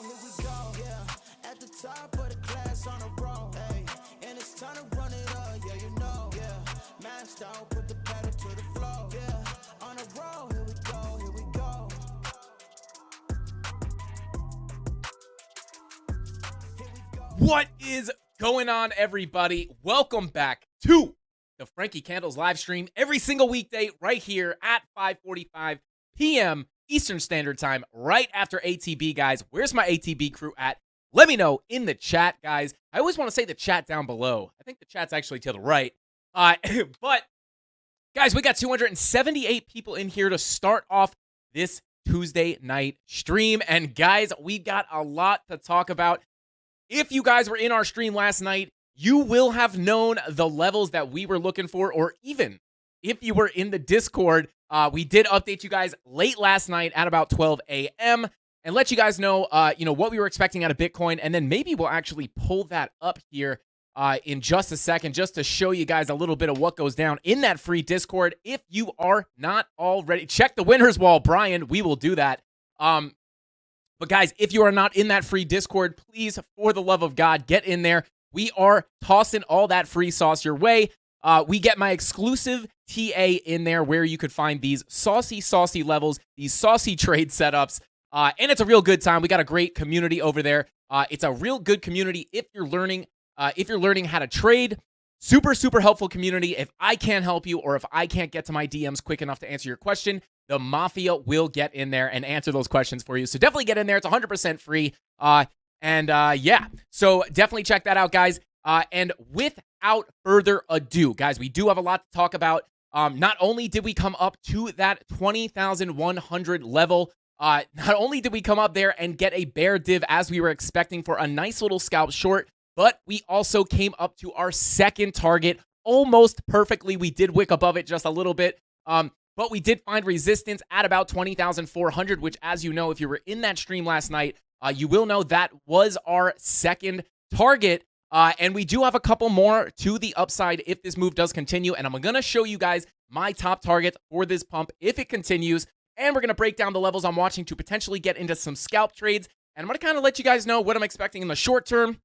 Here we go, yeah. At the top of the class on a roll, hey. And it's time to run it up, yeah, you know, yeah. Maxed out, put the pedal to the floor, yeah. On a roll, here we go, here we go. What is going on, everybody? Welcome back to the Frankie Candles live stream every single weekday right here at 5:45 p.m. Eastern Standard Time, right after ATB, guys. Where's my ATB crew at? Let me know in the chat, guys. I always want to say the chat down below. I think the chat's actually to the right. But, guys, we got 278 people in here to start off this Tuesday night stream. And, guys, we got a lot to talk about. If you guys were in our stream last night, you will have known the levels that we were looking for, or even if you were in the Discord, we did update you guys late last night at about 12 a.m. and let you guys know, what we were expecting out of Bitcoin, and then maybe we'll actually pull that up here in just a second, just to show you guys a little bit of what goes down in that free Discord. If you are not already, check the winners wall, Brian. We will do that. But guys, if you are not in that free Discord, please, for the love of God, get in there. We are tossing all that free sauce your way. We get my exclusive TA in there where you could find these saucy levels, these saucy trade setups, and it's a real good time. We got a great community over there. It's a real good community if you're learning how to trade. Super helpful community. If I can't help you, or if I can't get to my DMs quick enough to answer your question, the Mafia will get in there and answer those questions for you. So definitely get in there. It's 100% free. So definitely check that out, guys. And without further ado, guys, we do have a lot to talk about. Not only did we come up to that 20,100 level, not only did we come up there and get a bear div as we were expecting for a nice little scalp short, but we also came up to our second target almost perfectly. We did wick above it just a little bit, but we did find resistance at about 20,400, which, as you know, if you were in that stream last night, you will know that was our second target. And we do have a couple more to the upside if this move does continue. And I'm going to show you guys my top target for this pump if it continues. And we're going to break down the levels I'm watching to potentially get into some scalp trades. And I'm going to kind of let you guys know what I'm expecting in the short term,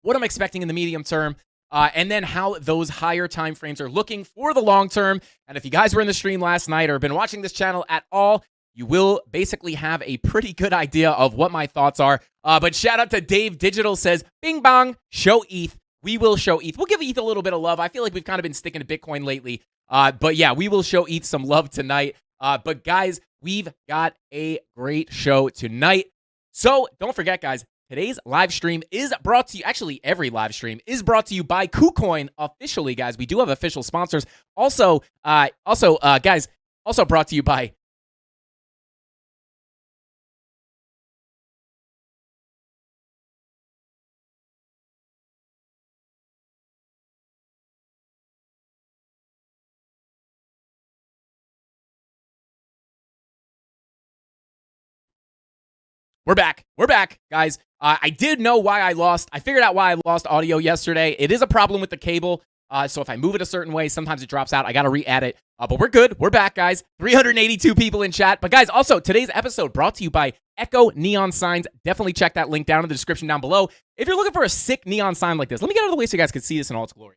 what I'm expecting in the medium term, and then how those higher time frames are looking for the long term. And if you guys were in the stream last night or have been watching this channel at all, you will basically have a pretty good idea of what my thoughts are. But shout out to Dave Digital, says, bing bong, show ETH. We will show ETH. We'll give ETH a little bit of love. I feel like we've kind of been sticking to Bitcoin lately. But yeah, we will show ETH some love tonight. But guys, we've got a great show tonight. So don't forget, guys, today's live stream is brought to you, actually every live stream is brought to you by KuCoin officially, guys. We do have official sponsors. Also, guys, also brought to you by We're back, guys. I did know why I lost. I figured out why I lost audio yesterday. It is a problem with the cable. So if I move it a certain way, sometimes it drops out. I got to re-add it. But we're good. We're back, guys. 382 people in chat. But guys, also, today's episode brought to you by Echo Neon Signs. Definitely check that link down in the description down below. If you're looking for a sick neon sign like this, let me get out of the way so you guys can see this in all its glory.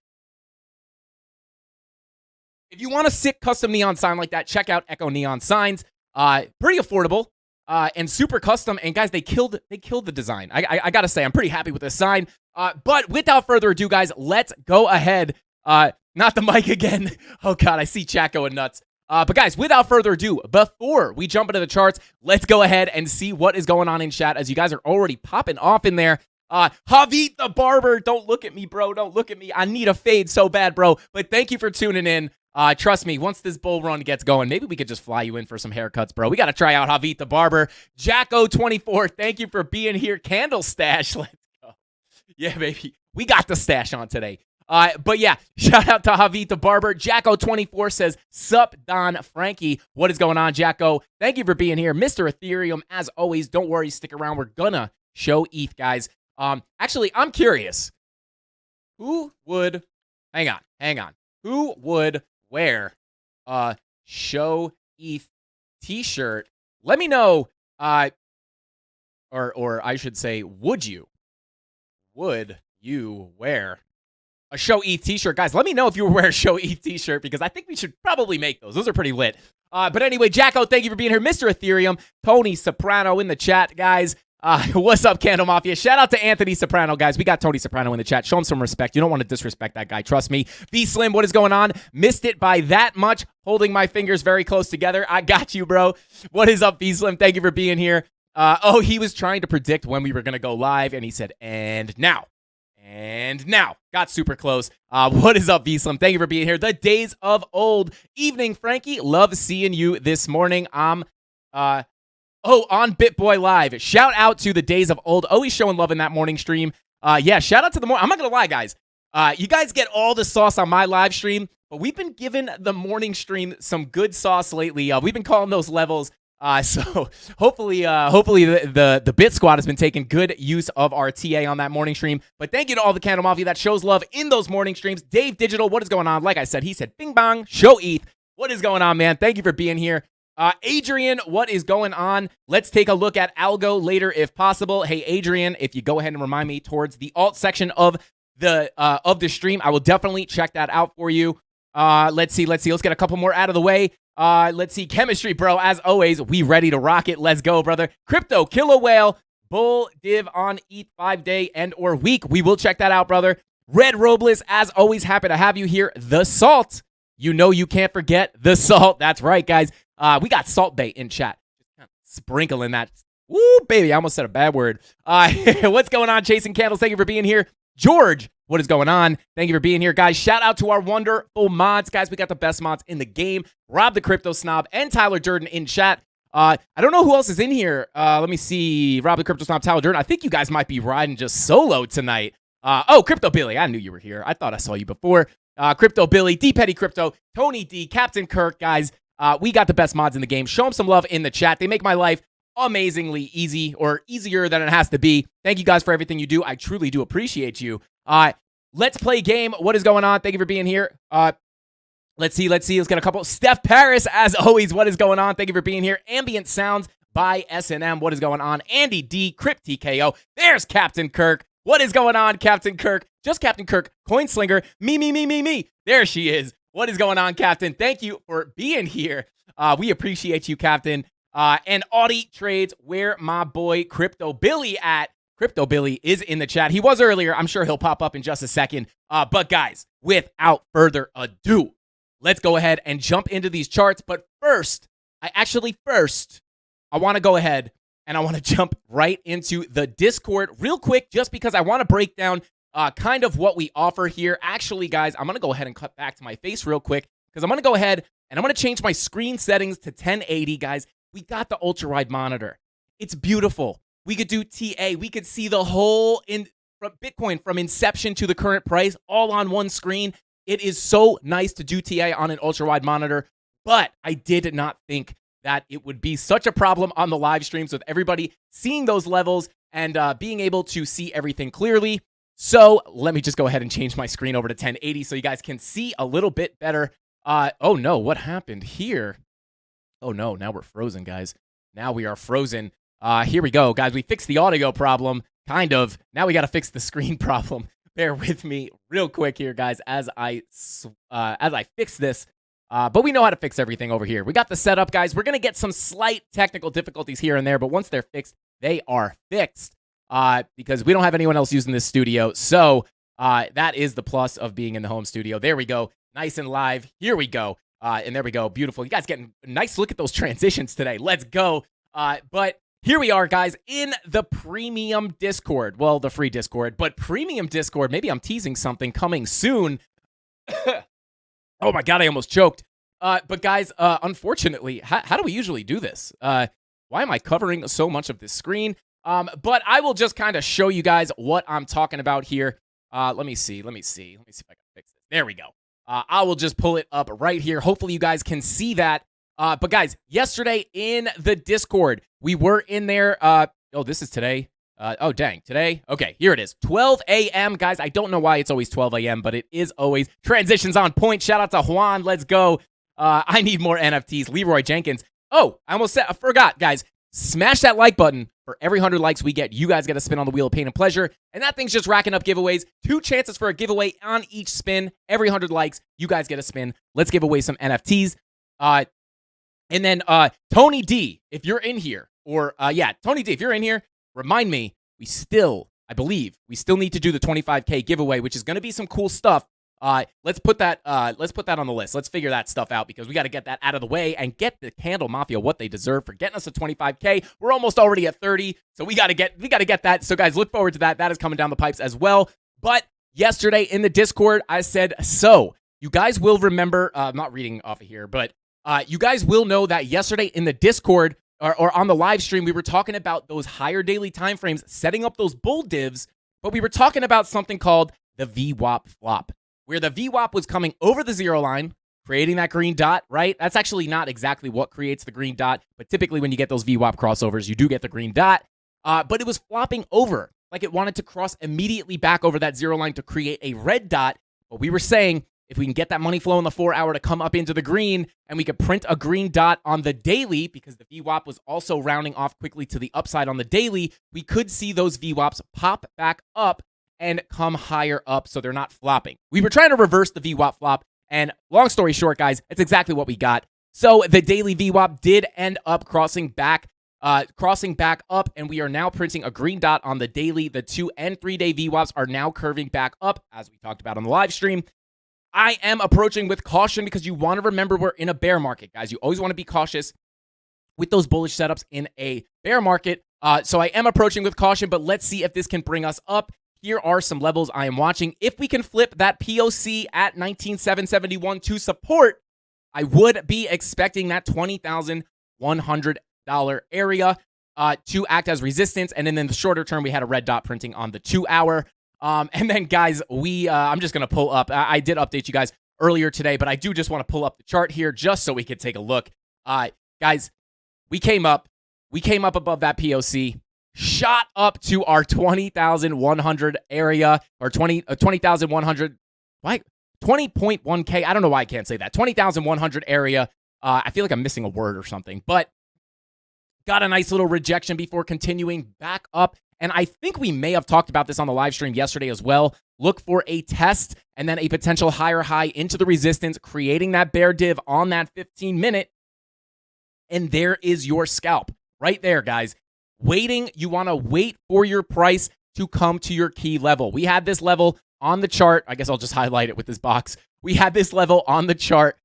If you want a sick custom neon sign like that, check out Echo Neon Signs. Pretty affordable. And super custom, and guys, they killed the design. I gotta say, I'm pretty happy with this sign. But without further ado, guys, let's go ahead. Not the mic again. Oh god, I see chat going nuts. But guys, without further ado, before we jump into the charts, let's go ahead and see what is going on in chat, as you guys are already popping off in there. Javit the Barber, don't look at me, bro. Don't look at me. I need a fade so bad, bro. But thank you for tuning in. Trust me, once this bull run gets going, maybe we could just fly you in for some haircuts, bro. We got to try out Javit the Barber. Jacko24, thank you for being here. Candle Stash, let's go. Yeah, baby. We got the stash on today. But yeah, shout out to Javit the Barber. Jacko24 says, sup, Don Frankie. What is going on, Jacko? Thank you for being here. Mr. Ethereum, as always, don't worry, stick around. We're gonna show ETH, guys. Actually, I'm curious. Who would, hang on. Who would wear a show ETH t-shirt? Let me know. or I should say, would you wear a Show ETH t-shirt? Guys, let me know if you would wear a Show ETH t-shirt, because I think we should probably make those. Those are pretty lit. But anyway, Jacko, thank you for being here. Mr. Ethereum, Tony Soprano in the chat, guys. What's up, Candle Mafia? Shout out to Anthony Soprano, guys. We got Tony Soprano in the chat. Show him some respect. You don't want to disrespect that guy. Trust me. V Slim, what is going on? Missed it by that much. Holding my fingers very close together. I got you, bro. What is up, V Slim? Thank you for being here. He was trying to predict when we were going to go live, and he said, and now. And now, got super close. What is up, V-Slim? Thank you for being here. The days of old. Evening, Frankie. Love seeing you this morning. I'm, on BitBoy Live. Shout out to the days of old. Always showing love in that morning stream. Yeah, shout out to the morning. I'm not going to lie, guys. You guys get all the sauce on my live stream, but we've been giving the morning stream some good sauce lately. We've been calling those levels. So hopefully the BitSquad has been taking good use of our TA on that morning stream. But thank you to all the Candle Mafia that shows love in those morning streams. Dave Digital, what is going on? Like I said, he said, bing bong, Show ETH. What is going on, man? Thank you for being here. Adrian, what is going on? Let's take a look at Algo later if possible. Hey, Adrian, if you go ahead and remind me towards the alt section of the stream, I will definitely check that out for you. Let's see. Let's get a couple more out of the way. Let's see. Chemistry, bro. As always, we ready to rock it. Let's go, brother. Crypto, Killer Whale, Bull Div on ETH 5-day and or week. We will check that out, brother. Red Robles, as always, happy to have you here. The Salt. You know you can't forget the Salt. That's right, guys. We got Salt Bay in chat. Just kind of sprinkling that. Woo, baby. I almost said a bad word. What's going on, Chasing Candles? Thank you for being here. George, what is going on? Thank you for being here, guys. Shout out to our wonderful mods. Guys, we got the best mods in the game. Rob the Crypto Snob and Tyler Durden in chat. I don't know who else is in here. Let me see. Rob the Crypto Snob, Tyler Durden. I think you guys might be riding just solo tonight. Crypto Billy. I knew you were here. I thought I saw you before. Crypto Billy, D Petty Crypto, Tony D, Captain Kirk, guys. We got the best mods in the game. Show them some love in the chat. They make my life amazingly easy, or easier than it has to be. Thank you guys for everything you do. I truly do appreciate you. Let's play game. What is going on? Thank you for being here. Let's see. Let's get a couple. Steph Paris, as always. What is going on? Thank you for being here. Ambient Sounds by S&M. What is going on? Andy D, Crypt TKO. There's Captain Kirk. What is going on, Captain Kirk? Just Captain Kirk, Coinslinger. Me. There she is. What is going on, Captain? Thank you for being here. We appreciate you, Captain. And Audie Trades, where my boy Crypto Billy at? Crypto Billy is in the chat. He was earlier. I'm sure he'll pop up in just a second. But guys, without further ado, let's go ahead and jump into these charts. But first, I want to go ahead and I want to jump right into the Discord real quick, just because I want to break down kind of what we offer here. Actually, guys, I'm going to go ahead and cut back to my face real quick, because I'm going to go ahead and I'm going to change my screen settings to 1080, guys. We got the ultra wide monitor. It's beautiful. We could do TA. We could see the whole Bitcoin from inception to the current price all on one screen. It is so nice to do TA on an ultra wide monitor, but I did not think that it would be such a problem on the live streams with everybody seeing those levels and being able to see everything clearly. So let me just go ahead and change my screen over to 1080 so you guys can see a little bit better. Oh no, what happened here? Oh no, now we're frozen, guys. Now we are frozen. Here we go, guys. We fixed the audio problem, kind of. Now we got to fix the screen problem. Bear with me real quick here, guys, as I fix this. But we know how to fix everything over here. We got the setup, guys. We're going to get some slight technical difficulties here and there, but once they're fixed, they are fixed. Because we don't have anyone else using this studio. So that is the plus of being in the home studio. There we go. Nice and live. Here we go. And there we go. Beautiful. You guys getting a nice look at those transitions today. Let's go. But here we are, guys, in the premium Discord. Well, the free Discord, but premium Discord. Maybe I'm teasing something coming soon. Oh my God, I almost choked. But guys, unfortunately, how do we usually do this? Why am I covering so much of this screen? But I will just kind of show you guys what I'm talking about here. Let me see if I can fix this. There we go. I will just pull it up right here. Hopefully you guys can see that. But guys, yesterday in the Discord, we were in there. Oh, this is today. Oh, dang. Today? Okay, here it is. 12 a.m. Guys, I don't know why it's always 12 a.m., but it is always. Transitions on point. Shout out to Juan. Let's go. I need more NFTs. Leroy Jenkins. Oh, I forgot, guys. Smash that like button. For every 100 likes we get, you guys get a spin on the wheel of pain and pleasure. And that thing's just racking up giveaways. 2 chances for a giveaway on each spin. Every 100 likes, you guys get a spin. Let's give away some NFTs. And then Tony D, if you're in here, Tony D, if you're in here, remind me, I believe we still need to do the 25K giveaway, which is going to be some cool stuff. Let's put that on the list. Let's figure that stuff out because we got to get that out of the way and get the Candle Mafia what they deserve for getting us to 25K. We're almost already at 30, so we got to get that. So guys, look forward to that. That is coming down the pipes as well. But yesterday in the Discord, I said, so you guys will remember, I'm not reading off of here, but you guys will know that yesterday in the Discord or on the live stream, we were talking about those higher daily time frames, setting up those bull divs, but we were talking about something called the VWAP flop, where the VWAP was coming over the 0 line, creating that green dot, right? That's actually not exactly what creates the green dot, but typically when you get those VWAP crossovers, you do get the green dot. But it was flopping over, like it wanted to cross immediately back over that 0 line to create a red dot. But we were saying, if we can get that money flow in the 4 hour to come up into the green, and we could print a green dot on the daily, because the VWAP was also rounding off quickly to the upside on the daily, we could see those VWAPs pop back up and come higher up so they're not flopping. We were trying to reverse the VWAP flop, and long story short, guys, it's exactly what we got. So the daily VWAP did end up crossing back up, and we are now printing a green dot on the daily. The 2 and 3 day VWAPs are now curving back up, as we talked about on the live stream. I am approaching with caution because you want to remember we're in a bear market, guys. You always want to be cautious with those bullish setups in a bear market. So I am approaching with caution, but let's see if this can bring us up. Here are some levels I am watching. If we can flip that POC at 19,771 to support, I would be expecting that $20,100 area to act as resistance. And then in the shorter term, we had a red dot printing on the 2 hour. And then, guys, I'm just going to pull up. I did update you guys earlier today, but I do just want to pull up the chart here just so we could take a look. Guys, we came up above that POC, shot up to our 20,100 area, or 20,100, 20.1K. I don't know why I can't say that. 20,100 area. I feel like I'm missing a word or something, but got a nice little rejection before continuing back up. And I think we may have talked about this on the live stream yesterday as well. Look for a test and then a potential higher high into the resistance, creating that bear div on that 15-minute. And there is your scalp right there, guys. Waiting, you want to wait for your price to come to your key level. We had this level on the chart. I guess I'll just highlight it with this box. We had this level on the chart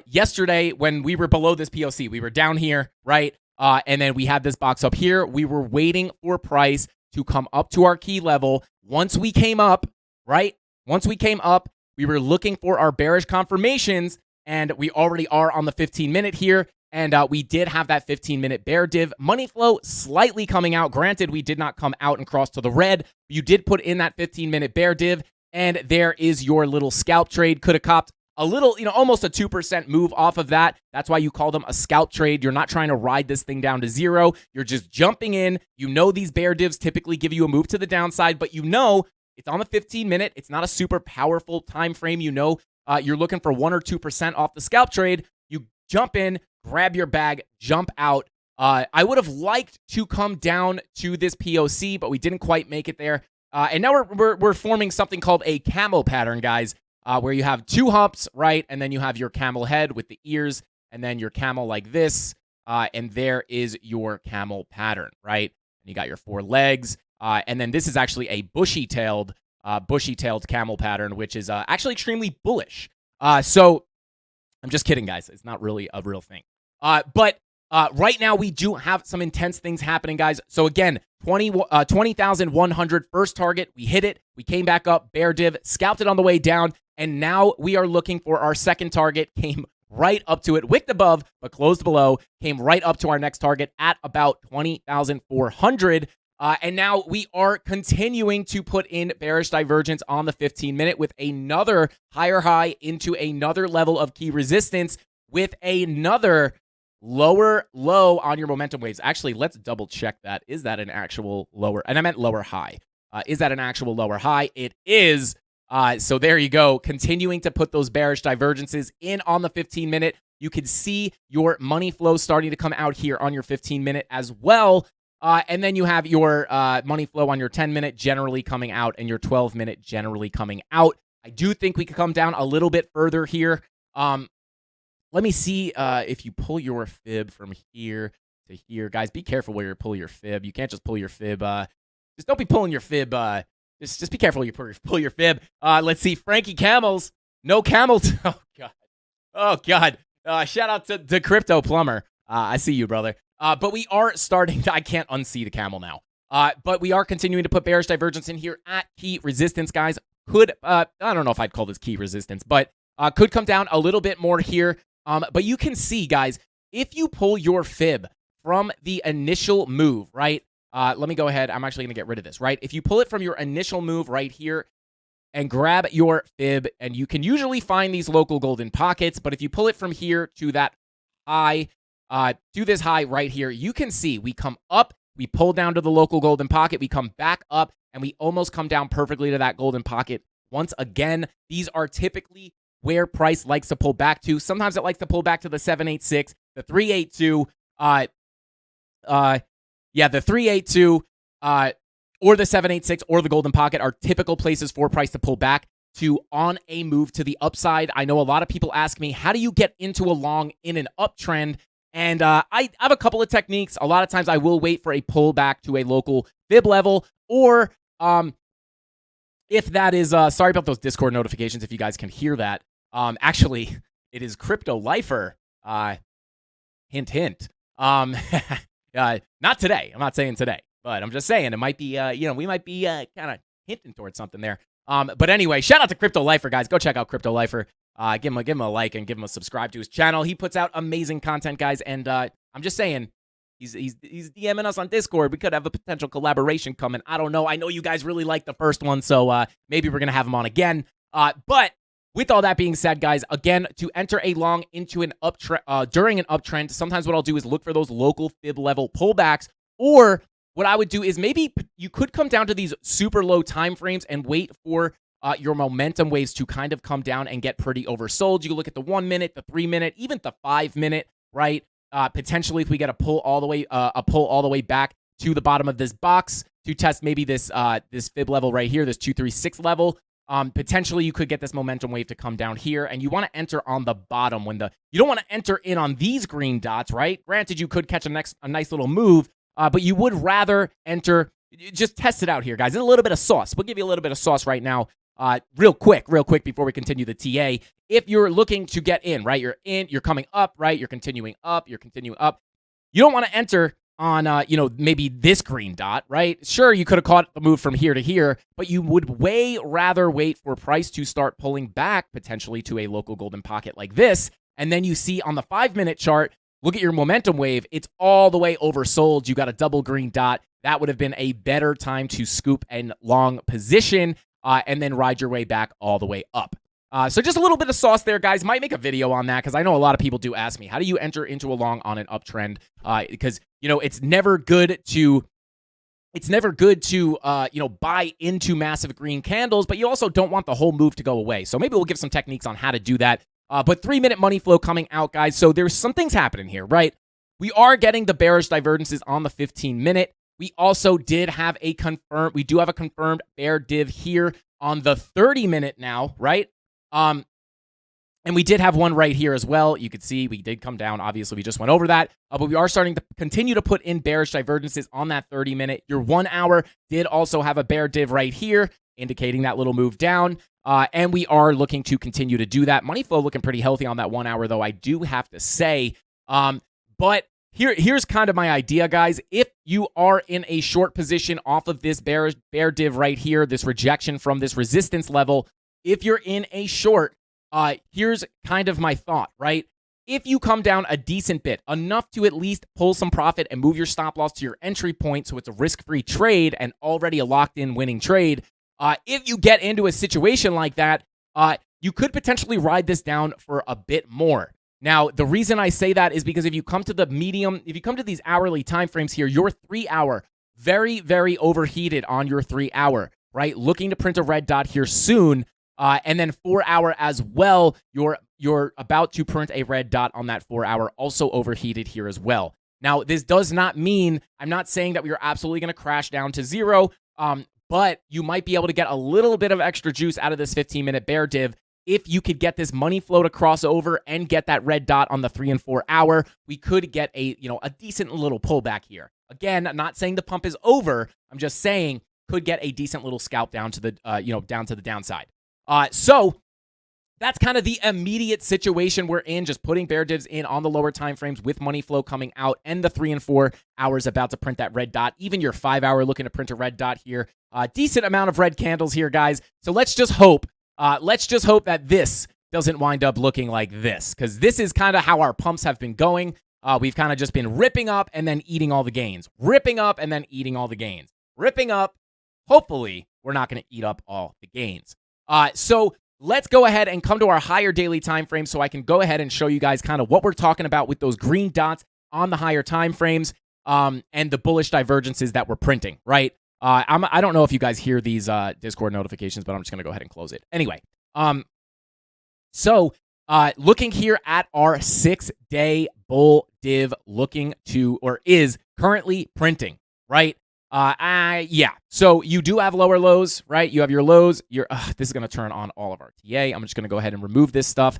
yesterday when we were below this POC. We were down here, right? And then we had this box up here. We were waiting for price to come up to our key level. Once we came up, right? Once we came up, we were looking for our bearish confirmations, and we already are on the 15-minute here. And we did have that 15-minute bear div. Money flow slightly coming out. Granted, we did not come out and cross to the red. You did put in that 15-minute bear div, and there is your little scalp trade. Could have copped a little, almost a 2% move off of that. That's why you call them a scalp trade. You're not trying to ride this thing down to 0. You're just jumping in. These bear divs typically give you a move to the downside, but it's on the 15-minute. It's not a super powerful time frame. You're looking for 1 or 2% off the scalp trade. You jump in, grab your bag, jump out. I would have liked to come down to this POC, but we didn't quite make it there. And now we're forming something called a camel pattern, guys. Where you have 2 humps, right? And then you have your camel head with the ears, and then your camel like this. And there is your camel pattern, right? And you got your 4 legs. And then this is actually a bushy-tailed camel pattern, which is actually extremely bullish. So I'm just kidding, guys. It's not really a real thing. But right now we do have some intense things happening, guys. So again, 20,100 first target. We hit it. We came back up, bear div, scalped it on the way down. And now we are looking for our second target. Came right up to it, wicked above, but closed below. Came right up to our next target at about 20,400. And now we are continuing to put in bearish divergence on the 15-minute with another higher high into another level of key resistance with another lower low on your momentum waves. Actually, let's double check that. Is that an actual lower? And I meant lower high. Is that an actual lower high? It is. So there you go. Continuing to put those bearish divergences in on the 15-minute. You can see your money flow starting to come out here on your 15-minute as well. And then you have your money flow on your 10-minute generally coming out and your 12-minute generally coming out. I do think we could come down a little bit further here. Let me see if you pull your fib from here to here. Guys, be careful where you pull your fib. You can't just pull your fib. Just don't be pulling your fib. Just be careful you pull your fib. Let's see. Frankie Camels. No camels. Oh, God. Oh, God. Shout out to Crypto Plumber. I see you, brother. But we are starting to, I can't unsee the camel now. But we are continuing to put bearish divergence in here at key resistance, guys. Could, I don't know if I'd call this key resistance, but could come down a little bit more here. But you can see, guys, if you pull your fib from the initial move, right? Let me go ahead. I'm actually going to get rid of this, right? If you pull it from your initial move right here and grab your fib, and you can usually find these local golden pockets, but if you pull it from here to that high, to this high right here, you can see we come up, we pull down to the local golden pocket, we come back up, and we almost come down perfectly to that golden pocket. Once again, these are typically where price likes to pull back to. Sometimes it likes to pull back to the 786, the 382, the 382, or the 786 or the golden pocket are typical places for price to pull back to on a move to the upside. I know a lot of people ask me, how do you get into a long in an uptrend? And I have a couple of techniques. A lot of times I will wait for a pullback to a local fib level, or if that is, sorry about those Discord notifications if you guys can hear that. Actually, it is Crypto Lifer. Hint, hint. Not today. I'm not saying today, but I'm just saying it might be, we might be kind of hinting towards something there. But anyway, shout out to Crypto Lifer, guys. Go check out Crypto Lifer. Give him a like and give him a subscribe to his channel. He puts out amazing content, guys. And I'm just saying, he's DMing us on Discord. We could have a potential collaboration coming. I don't know. I know you guys really like the first one, so maybe we're gonna have him on again. But with all that being said, guys, again, to enter a long into an uptrend during an uptrend, sometimes what I'll do is look for those local fib level pullbacks, or what I would do is maybe you could come down to these super low time frames and wait for your momentum waves to kind of come down and get pretty oversold. You look at the 1 minute, the 3 minute, even the 5 minute, right? Potentially, if we get a pull all the way back to the bottom of this box to test maybe this this fib level right here, this 236 level. Potentially, you could get this momentum wave to come down here, and you want to enter on the bottom when you don't want to enter in on these green dots, right? Granted, you could catch a nice little move, but you would rather enter. Just test it out here, guys. There's a little bit of sauce. We'll give you a little bit of sauce right now. Real quick before we continue the TA. If you're looking to get in, right, you're coming up, right, you're continuing up. You don't want to enter on, maybe this green dot, right? Sure, you could have caught the move from here to here, but you would way rather wait for price to start pulling back potentially to a local golden pocket like this. And then you see on the 5 minute chart, look at your momentum wave. It's all the way oversold. You got a double green dot. That would have been a better time to scoop and long position. And then ride your way back all the way up. So just a little bit of sauce there, guys. Might make a video on that because I know a lot of people do ask me, how do you enter into a long on an uptrend? Because, it's never good to buy into massive green candles, but you also don't want the whole move to go away. So maybe we'll give some techniques on how to do that. But 3 minute money flow coming out, guys. So there's some things happening here, right? We are getting the bearish divergences on the 15 minute. We also did have a confirmed bear div here on the 30 minute now, right? And we did have one right here as well. You could see we did come down. Obviously, we just went over that. But we are starting to continue to put in bearish divergences on that 30 minute. Your 1 hour did also have a bear div right here, indicating that little move down. And we are looking to continue to do that. Money flow looking pretty healthy on that 1 hour, though, I do have to say. But here's kind of my idea, guys. If you are in a short position off of this bear div right here, this rejection from this resistance level, if you're in a short, here's kind of my thought, right? If you come down a decent bit, enough to at least pull some profit and move your stop loss to your entry point so it's a risk-free trade and already a locked-in winning trade, if you get into a situation like that, you could potentially ride this down for a bit more. Now, the reason I say that is because if you come to these hourly timeframes here, your 3 hour, very, very overheated on your 3 hour, right? Looking to print a red dot here soon. And then 4 hour as well. You're about to print a red dot on that 4 hour, also overheated here as well. Now, this does not mean, I'm not saying that we are absolutely going to crash down to zero, but you might be able to get a little bit of extra juice out of this 15-minute bear div. If you could get this money flow to cross over and get that red dot on the 3 and 4 hour, we could get a decent little pullback here. Again, I'm not saying the pump is over. I'm just saying could get a decent little scalp down to the down to the downside. So that's kind of the immediate situation we're in, just putting bear divs in on the lower time frames with money flow coming out and the 3 and 4 hours about to print that red dot. Even your 5 hour looking to print a red dot here. Decent amount of red candles here, guys. So let's just hope that this doesn't wind up looking like this, because this is kind of how our pumps have been going. We've kind of just been ripping up and then eating all the gains. Ripping up and then eating all the gains. Ripping up. Hopefully, we're not going to eat up all the gains. So let's go ahead and come to our higher daily time frame so I can go ahead and show you guys kind of what we're talking about with those green dots on the higher time frames and the bullish divergences that we're printing, right? I don't know if you guys hear these Discord notifications, but I'm just going to go ahead and close it. Anyway, so looking here at our 6-day bull div is currently printing, right? Yeah. So you do have lower lows, right? You have your lows. This is going to turn on all of our TA. I'm just going to go ahead and remove this stuff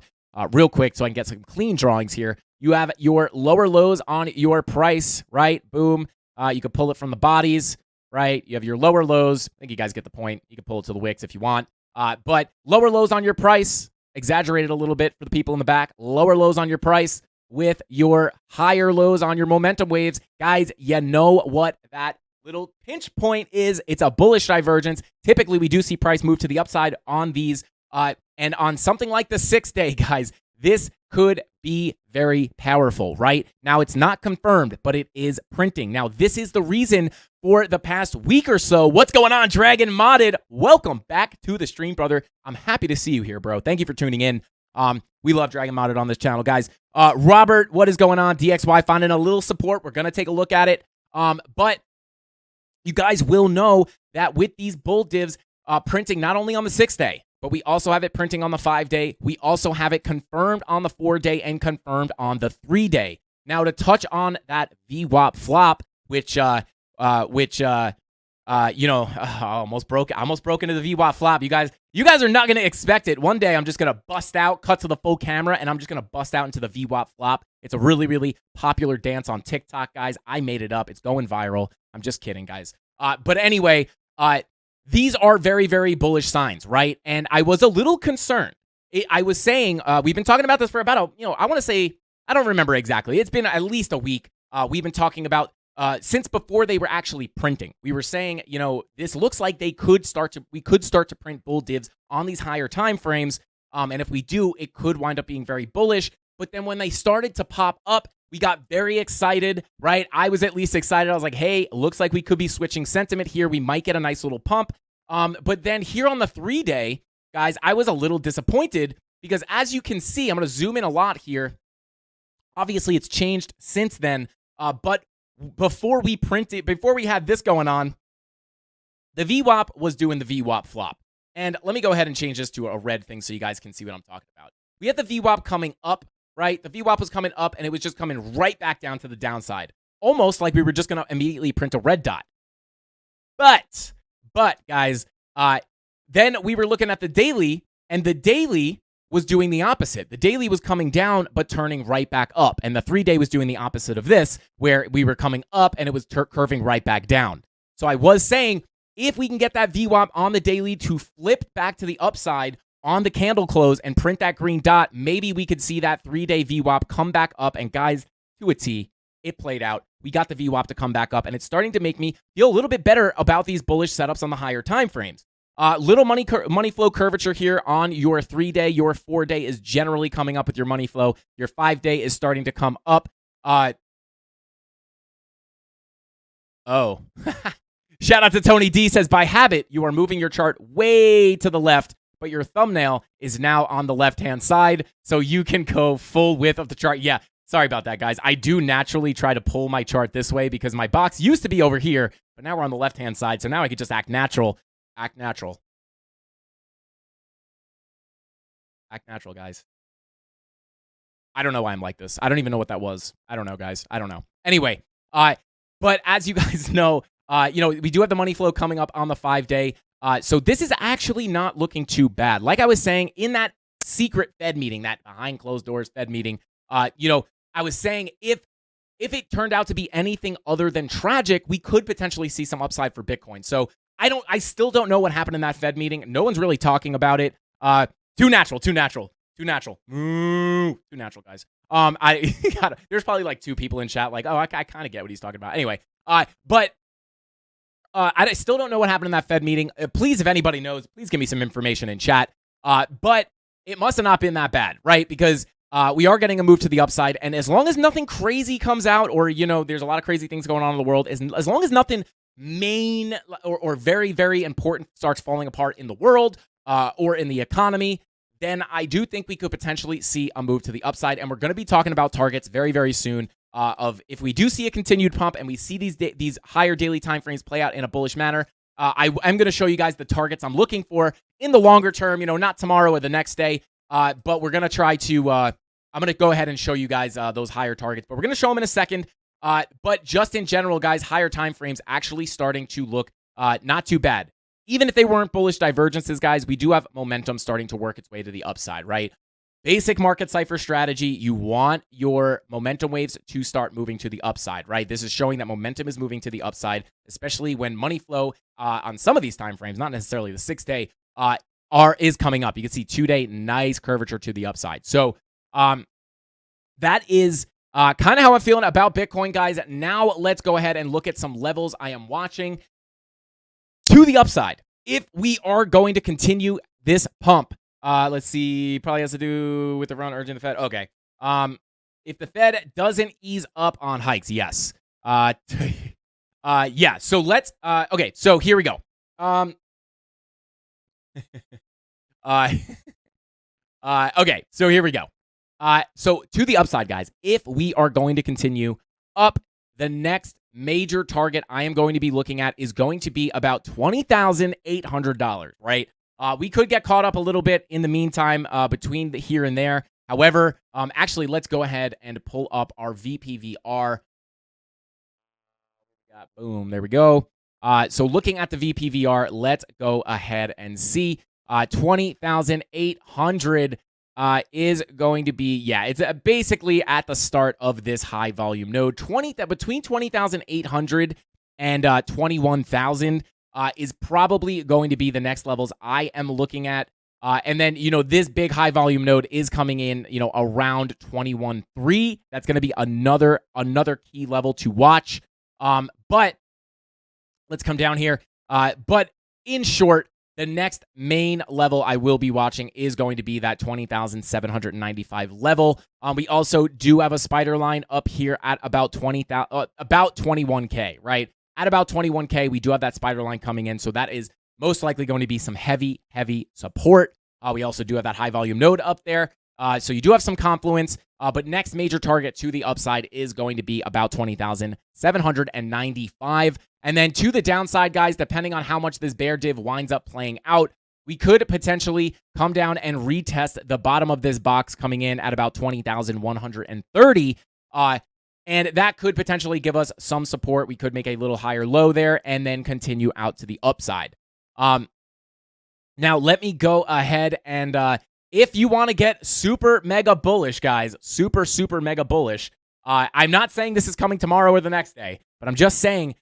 real quick so I can get some clean drawings here. You have your lower lows on your price, right? Boom. You can pull it from the bodies, right? You have your lower lows. I think you guys get the point. You can pull it to the wicks if you want. But lower lows on your price, exaggerated a little bit for the people in the back. Lower lows on your price with your higher lows on your momentum waves. Guys, you know what that little pinch point is. It's a bullish divergence. Typically, we do see price move to the upside on these. And on something like the 6-day, guys, this could be very powerful, right? Now, it's not confirmed, but it is printing. Now, this is the reason for the past week or so. What's going on, Dragon Modded? Welcome back to the stream, brother. I'm happy to see you here, bro. Thank you for tuning in. We love Dragon Modded on this channel, guys. Robert, what is going on? DXY finding a little support. We're going to take a look at it. But you guys will know that with these bull divs printing not only on the 6-day, but we also have it printing on the 5-day. We also have it confirmed on the 4-day and confirmed on the 3-day. Now, to touch on that VWAP flop, which I almost broke into the VWAP flop. You guys are not going to expect it. One day, I'm just going to bust out, cut to the full camera, and I'm just going to bust out into the VWAP flop. It's a really, really popular dance on TikTok, guys. I made it up. It's going viral. I'm just kidding, guys. But anyway, these are very, very bullish signs, right? And I was a little concerned. I was saying, we've been talking about this for about, I want to say, I don't remember exactly. It's been at least a week. We've been talking about since before they were actually printing. We were saying, this looks like we could start to print bull divs on these higher time frames. And if we do, it could wind up being very bullish. But then when they started to pop up, we got very excited, right? I was at least excited. I was like, hey, looks like we could be switching sentiment here. We might get a nice little pump. But then here on the 3-day, guys, I was a little disappointed because as you can see, I'm going to zoom in a lot here. Obviously, it's changed since then. But before we had this going on, the VWAP was doing the VWAP flop. And let me go ahead and change this to a red thing so you guys can see what I'm talking about. We had the VWAP coming up, right? The VWAP was coming up, and it was just coming right back down to the downside. Almost like we were just going to immediately print a red dot. But guys, then we were looking at the daily, and the daily was doing the opposite. The daily was coming down, but turning right back up. And the 3-day was doing the opposite of this, where we were coming up, and it was curving right back down. So I was saying, if we can get that VWAP on the daily to flip back to the upside on the candle close and print that green dot, maybe we could see that 3-day VWAP come back up. And guys, to a T, it played out. We got the VWAP to come back up, and it's starting to make me feel a little bit better about these bullish setups on the higher time frames. Little money flow curvature here on your 3-day. Your 4-day is generally coming up with your money flow. Your 5-day is starting to come up. Shout out to Tony D says, by habit, you are moving your chart way to the left, but your thumbnail is now on the left-hand side, so you can go full width of the chart. Yeah, sorry about that, guys. I do naturally try to pull my chart this way because my box used to be over here, but now we're on the left-hand side, so now I can just act natural. Act natural, guys. I don't know why I'm like this. I don't even know what that was. I don't know, guys. I don't know. Anyway, but as you guys know, we do have the money flow coming up on the 5-day. So this is actually not looking too bad. Like I was saying in that secret Fed meeting, that behind closed doors Fed meeting, I was saying if it turned out to be anything other than tragic, we could potentially see some upside for Bitcoin. So I still don't know what happened in that Fed meeting. No one's really talking about it. Too natural, guys. There's probably like 2 people in chat like, oh, I kind of get what he's talking about. Anyway, but I still don't know what happened in that Fed meeting. Please, if anybody knows, please give me some information in chat. But it must have not been that bad, right? Because we are getting a move to the upside, and as long as nothing crazy comes out, or there's a lot of crazy things going on in the world, as long as nothing main or very, very important starts falling apart in the world or in the economy, then I do think we could potentially see a move to the upside. And we're going to be talking about targets very, very soon of if we do see a continued pump and we see these higher daily timeframes play out in a bullish manner. I'm going to show you guys the targets I'm looking for in the longer term, not tomorrow or the next day, but we're going to try to I'm going to go ahead and show you guys those higher targets, but we're going to show them in a second. But just in general, guys, higher timeframes actually starting to look not too bad. Even if they weren't bullish divergences, guys, we do have momentum starting to work its way to the upside, right? Basic market cipher strategy, you want your momentum waves to start moving to the upside, right? This is showing that momentum is moving to the upside, especially when money flow on some of these time frames, not necessarily the 6-day, is coming up. You can see 2-day, nice curvature to the upside. So that is kind of how I'm feeling about Bitcoin, guys. Now let's go ahead and look at some levels I am watching to the upside. If we are going to continue this pump, let's see, probably has to do with the run urging the Fed. Okay. If the Fed doesn't ease up on hikes, yes. Yeah. So let's, okay. So here we go. Okay. So here we go. So to the upside, guys, if we are going to continue up, the next major target I am going to be looking at is going to be about $20,800, right? We could get caught up a little bit in the meantime between here and there. However, actually, let's go ahead and pull up our VPVR. Boom, there we go. So looking at the VPVR, let's go ahead and see 20,800 is going to be, it's basically at the start of this high volume node. Between 20,800 and 21,000 is probably going to be the next levels I am looking at. And then, this big high volume node is coming in, around 21.3. That's going to be another key level to watch. But let's come down here. But in short, the next main level I will be watching is going to be that 20,795 level. We also do have a spider line up here at about 21K, right? At about 21K, we do have that spider line coming in. So that is most likely going to be some heavy support. We also do have that high volume node up there. So you do have some confluence. But next major target to the upside is going to be about 20,795. And then to the downside, guys, depending on how much this bear div winds up playing out, we could potentially come down and retest the bottom of this box coming in at about 20,130. And that could potentially give us some support. We could make a little higher low there and then continue out to the upside. Now, let me go ahead and if you want to get super mega bullish, guys, super mega bullish, I'm not saying this is coming tomorrow or the next day, but I'm just saying,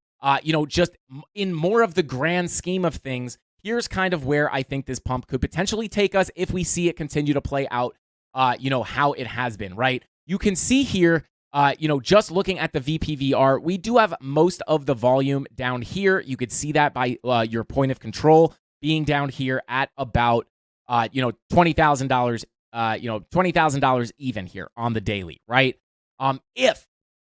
just in more of the grand scheme of things, here's kind of where I think this pump could potentially take us if we see it continue to play out, how it has been, right? You can see here, just looking at the VPVR, we do have most of the volume down here. You could see that by your point of control being down here at about, $20,000, $20,000 even here on the daily, right?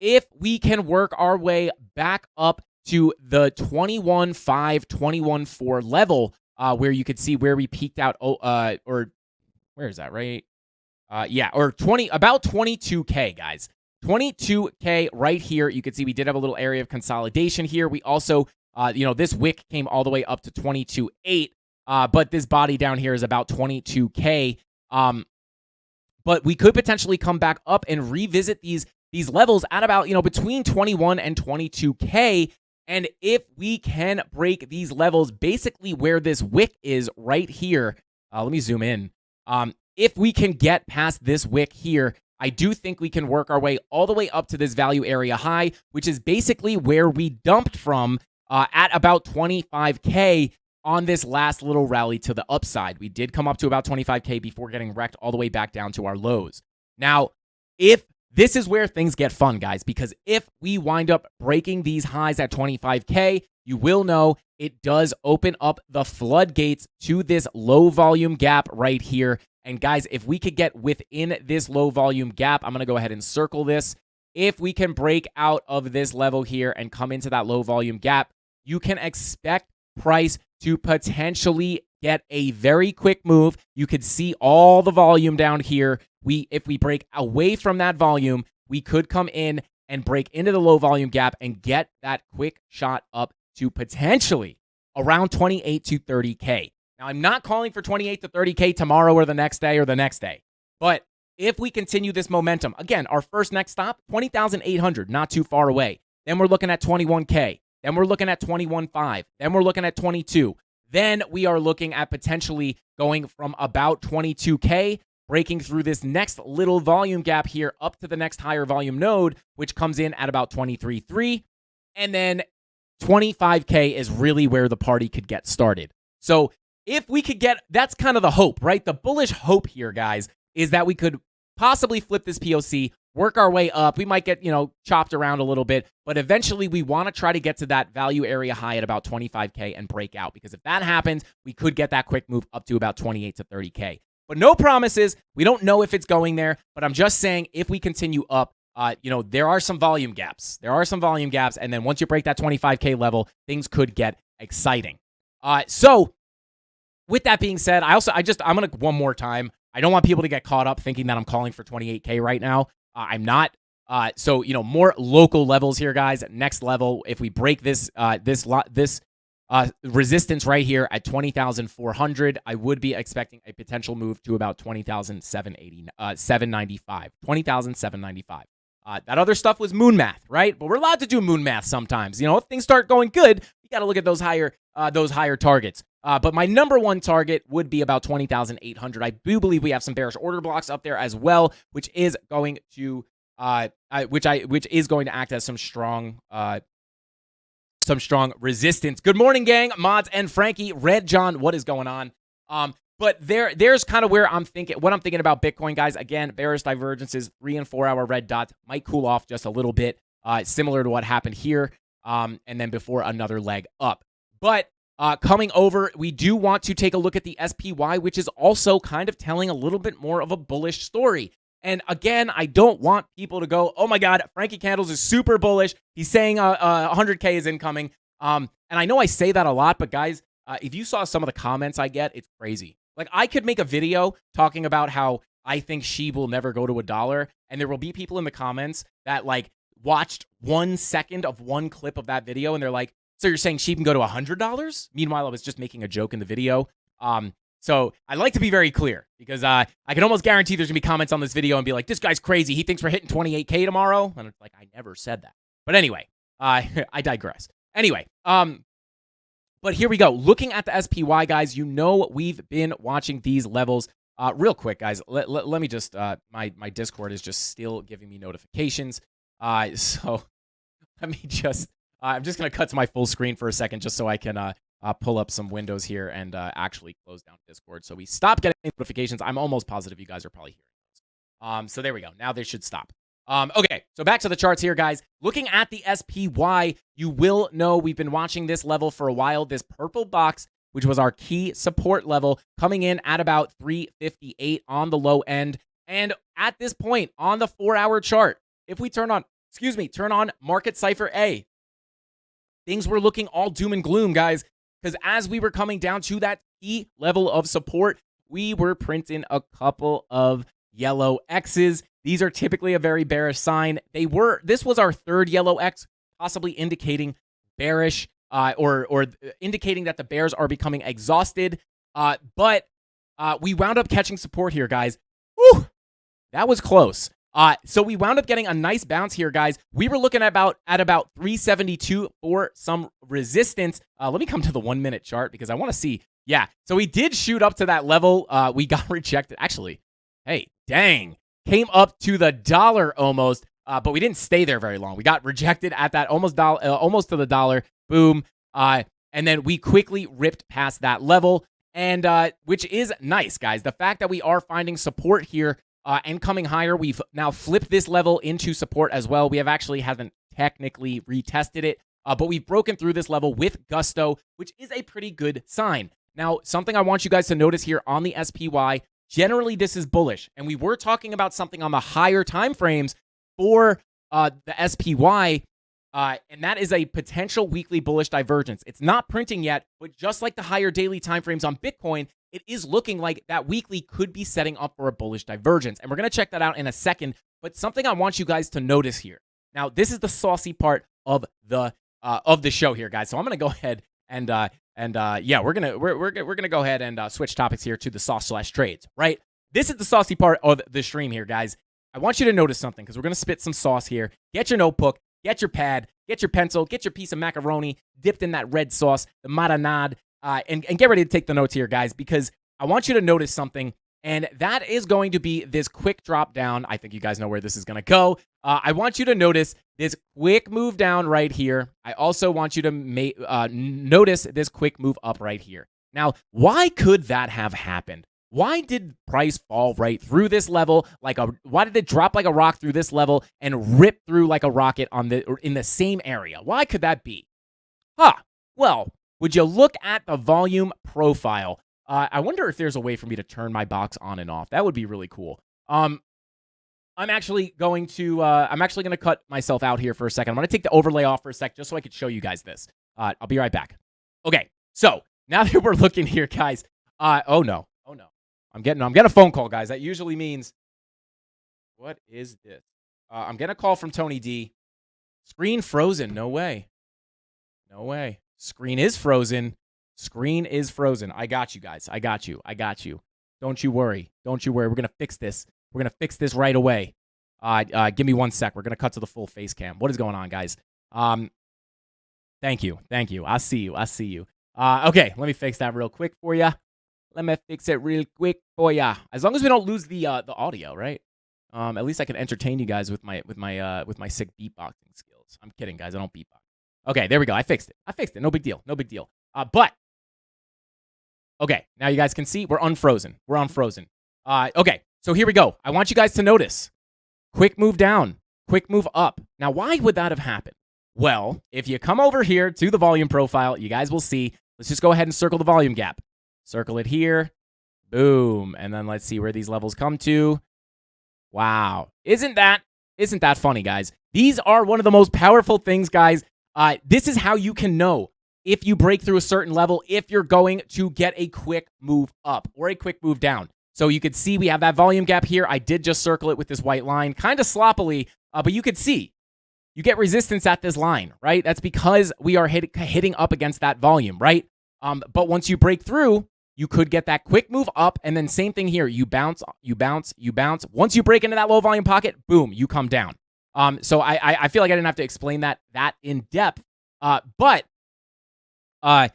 If we can work our way back up to the 21.5, 21.4 level, where you could see where we peaked out, or where is that, right? Or about 22K, guys. 22K right here. You can see we did have a little area of consolidation here. We also, this wick came all the way up to 22.8, but this body down here is about 22K. But we could potentially come back up and revisit these levels at about, between 21 and 22K. And if we can break these levels, basically where this wick is right here, let me zoom in. If we can get past this wick here, I do think we can work our way all the way up to this value area high, which is basically where we dumped from at about 25K on this last little rally to the upside. We did come up to about 25K before getting wrecked all the way back down to our lows. Now, if this is where things get fun, guys, because if we wind up breaking these highs at 25K, you will know it does open up the floodgates to this low volume gap right here. And guys, if we could get within this low volume gap, I'm going to go ahead and circle this. If we can break out of this level here and come into that low volume gap, you can expect price to potentially get a very quick move. You could see all the volume down here. If we break away from that volume, we could come in and break into the low volume gap and get that quick shot up to potentially around 28 to 30K. Now, I'm not calling for 28 to 30K tomorrow or the next day, but if we continue this momentum, again, our first next stop, 20,800, not too far away. Then we're looking at 21K. Then we're looking at 21.5. Then we're looking at 22. Then we are looking at potentially going from about 22K, breaking through this next little volume gap here up to the next higher volume node, which comes in at about 23.3. And then 25K is really where the party could get started. So if we could get, that's kind of the hope, right? The bullish hope here, guys, is that we could possibly flip this POC, work our way up. We might get, chopped around a little bit, but eventually we want to try to get to that value area high at about 25K and break out, because if that happens, we could get that quick move up to about 28 to 30K. But no promises. We don't know if it's going there, but I'm just saying if we continue up, there are some volume gaps. And then once you break that 25K level, things could get exciting. So with that being said, I'm going to one more time. I don't want people to get caught up thinking that I'm calling for 28K right now. I'm not. So more local levels here, guys. Next level, if we break this resistance right here at 20,400, I would be expecting a potential move to about 20,795. 20,795. That other stuff was moon math, right? But we're allowed to do moon math sometimes. If things start going good, you got to look at those higher targets. But my number one target would be about 20,800. I do believe we have some bearish order blocks up there as well, which is going to which is going to act as some strong resistance. Good morning, gang, mods and Frankie, Red John. What is going on? But there's kind of where I'm thinking about Bitcoin, guys. Again, bearish divergences, 3 and 4 hour red dots might cool off just a little bit, similar to what happened here, and then before another leg up. But coming over, we do want to take a look at the SPY, which is also kind of telling a little bit more of a bullish story. And again, I don't want people to go, oh my God, Frankie Candles is super bullish. He's saying 100K is incoming. And I know I say that a lot, but guys, if you saw some of the comments I get, it's crazy. Like, I could make a video talking about how I think SHIB will never go to $1, and there will be people in the comments that watched 1 second of one clip of that video, and they're like, so you're saying SHIB can go to $100? Meanwhile, I was just making a joke in the video. So I like to be very clear, because I can almost guarantee there's going to be comments on this video and be like, this guy's crazy. He thinks we're hitting 28K tomorrow. And it's like, I never said that. But anyway, I digress. Anyway, but here we go. Looking at the SPY, guys, we've been watching these levels. Real quick, guys, let me just, my Discord is just still giving me notifications. So let me just, I'm just going to cut to my full screen for a second just so I can pull up some windows here and actually close down Discord. So we stop getting notifications. I'm almost positive you guys are probably hearing those. So there we go. Now they should stop. Okay, so back to the charts here, guys. Looking at the SPY, you will know we've been watching this level for a while. This purple box, which was our key support level, coming in at about 358 on the low end. And at this point on the 4-hour chart, if we turn on Market Cipher A, things were looking all doom and gloom, guys, because as we were coming down to that key level of support, we were printing a couple of yellow X's. These are typically a very bearish sign. This was our third yellow X, possibly indicating bearish or indicating that the bears are becoming exhausted. But We wound up catching support here, guys. Whew, that was close. So we wound up getting a nice bounce here, guys. We were looking at about 372 for some resistance. Let me come to the 1 minute chart because I want to see. Yeah, so we did shoot up to that level. We got rejected. Actually, hey, dang, came up to the dollar almost, but we didn't stay there very long. We got rejected at that almost to the dollar. Boom, and then we quickly ripped past that level, and which is nice, guys. The fact that we are finding support here. And coming higher, we've now flipped this level into support as well. We haven't technically retested it, but we've broken through this level with gusto, which is a pretty good sign. Now, something I want you guys to notice here on the SPY, generally this is bullish, and we were talking about something on the higher time frames for the SPY, and that is a potential weekly bullish divergence. It's not printing yet, but just like the higher daily time frames on Bitcoin, it is looking like that weekly could be setting up for a bullish divergence. And we're going to check that out in a second. But something I want you guys to notice here. Now, this is the saucy part of the show here, guys. So I'm going to go ahead and we're going to go ahead and switch topics here to the sauce/trades, right? This is the saucy part of the stream here, guys. I want you to notice something because we're going to spit some sauce here. Get your notebook, get your pad, get your pencil, get your piece of macaroni dipped in that red sauce, the marinade. And get ready to take the notes here, guys, because I want you to notice something, and that is going to be this quick drop down. I think you guys know where this is going to go. I want you to notice this quick move down right here. I also want you to notice this quick move up right here. Now, why could that have happened? Why did price fall right through this level? Why did it drop like a rock through this level and rip through like a rocket in the same area? Why could that be? Well, would you look at the volume profile? I wonder if there's a way for me to turn my box on and off. That would be really cool. I'm actually going to cut myself out here for a second. I'm going to take the overlay off for a sec just so I could show you guys this. I'll be right back. Okay, so now that we're looking here, guys. Oh no. I'm getting a phone call, guys. That usually means, what is this? I'm getting a call from Tony D. Screen frozen. No way. Screen is frozen. I got you guys. I got you. Don't you worry. We're going to fix this. Right away. Give me 1 sec. We're going to cut to the full face cam. What is going on, guys? Thank you. I see you. Okay, let me fix that real quick for you. As long as we don't lose the audio, right? At least I can entertain you guys with my sick beatboxing skills. I'm kidding, guys. I don't beatbox. Okay, there we go. I fixed it. No big deal. But okay, now you guys can see we're unfrozen. Okay, so here we go. I want you guys to notice. Quick move down, quick move up. Now, why would that have happened? Well, if you come over here to the volume profile, you guys will see. Let's just go ahead and circle the volume gap. Circle it here. Boom. And then let's see where these levels come to. Wow. Isn't that funny, guys? These are one of the most powerful things, guys. This is how you can know if you break through a certain level, if you're going to get a quick move up or a quick move down. So you could see we have that volume gap here. I did just circle it with this white line, kind of sloppily, but you could see you get resistance at this line, right? That's because we are hitting up against that volume, right? But once you break through, you could get that quick move up, and then same thing here. You bounce. Once you break into that low volume pocket, boom, you come down. So I feel like I didn't have to explain that in depth. But let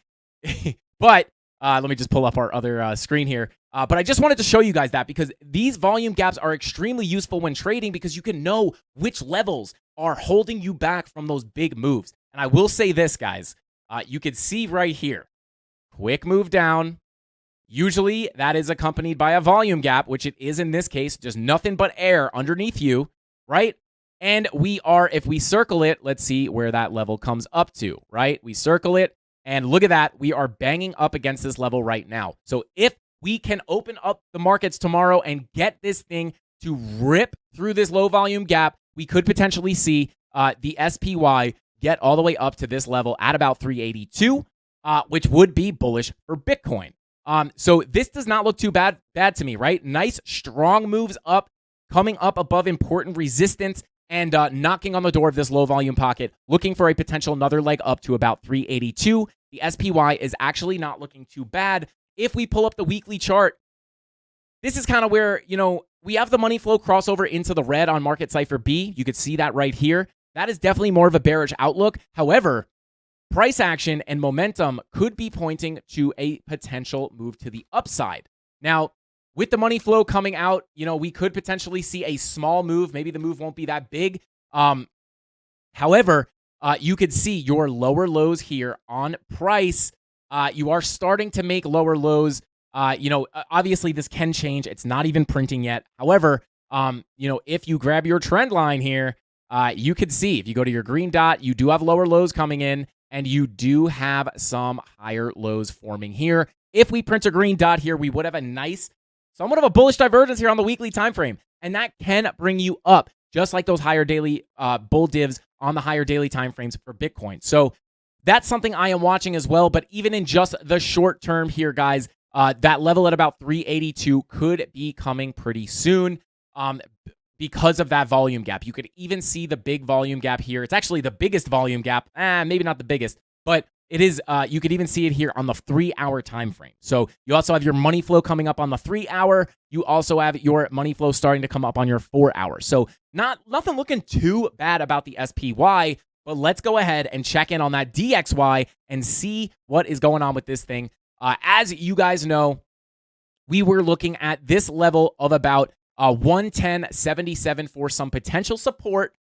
me just pull up our other screen here. But I just wanted to show you guys that because these volume gaps are extremely useful when trading because you can know which levels are holding you back from those big moves. And I will say this, guys. You can see right here, quick move down. Usually that is accompanied by a volume gap, which it is in this case, just nothing but air underneath you, right? And if we circle it, let's see where that level comes up to, right? We circle it, and look at that. We are banging up against this level right now. So if we can open up the markets tomorrow and get this thing to rip through this low volume gap, we could potentially see the SPY get all the way up to this level at about 382, which would be bullish for Bitcoin. So this does not look too bad to me, right? Nice, strong moves up, coming up above important resistance and knocking on the door of this low volume pocket, looking for a potential another leg up to about 382. The SPY is actually not looking too bad. If we pull up the weekly chart, this is kind of where, we have the money flow crossover into the red on Market Cipher B. You could see that right here. That is definitely more of a bearish outlook. However, price action and momentum could be pointing to a potential move to the upside. Now, with the money flow coming out, we could potentially see a small move. Maybe the move won't be that big. However, you could see your lower lows here on price. You are starting to make lower lows. Obviously this can change. It's not even printing yet. However, if you grab your trend line here, you could see if you go to your green dot, you do have lower lows coming in, and you do have some higher lows forming here. If we print a green dot here, we would have a nice, somewhat of a bullish divergence here on the weekly time frame, and that can bring you up, just like those higher daily bull divs on the higher daily time frames for Bitcoin. So that's something I am watching as well. But even in just the short term here, guys, that level at about 382 could be coming pretty soon because of that volume gap. You could even see the big volume gap here. It's actually the biggest volume gap. Maybe not the biggest, but it is. You could even see it here on the 3-hour time frame. So you also have your money flow coming up on the 3-hour. You also have your money flow starting to come up on your 4-hour. So nothing looking too bad about the SPY. But let's go ahead and check in on that DXY and see what is going on with this thing. As you guys know, we were looking at this level of about 110.77 for some potential support,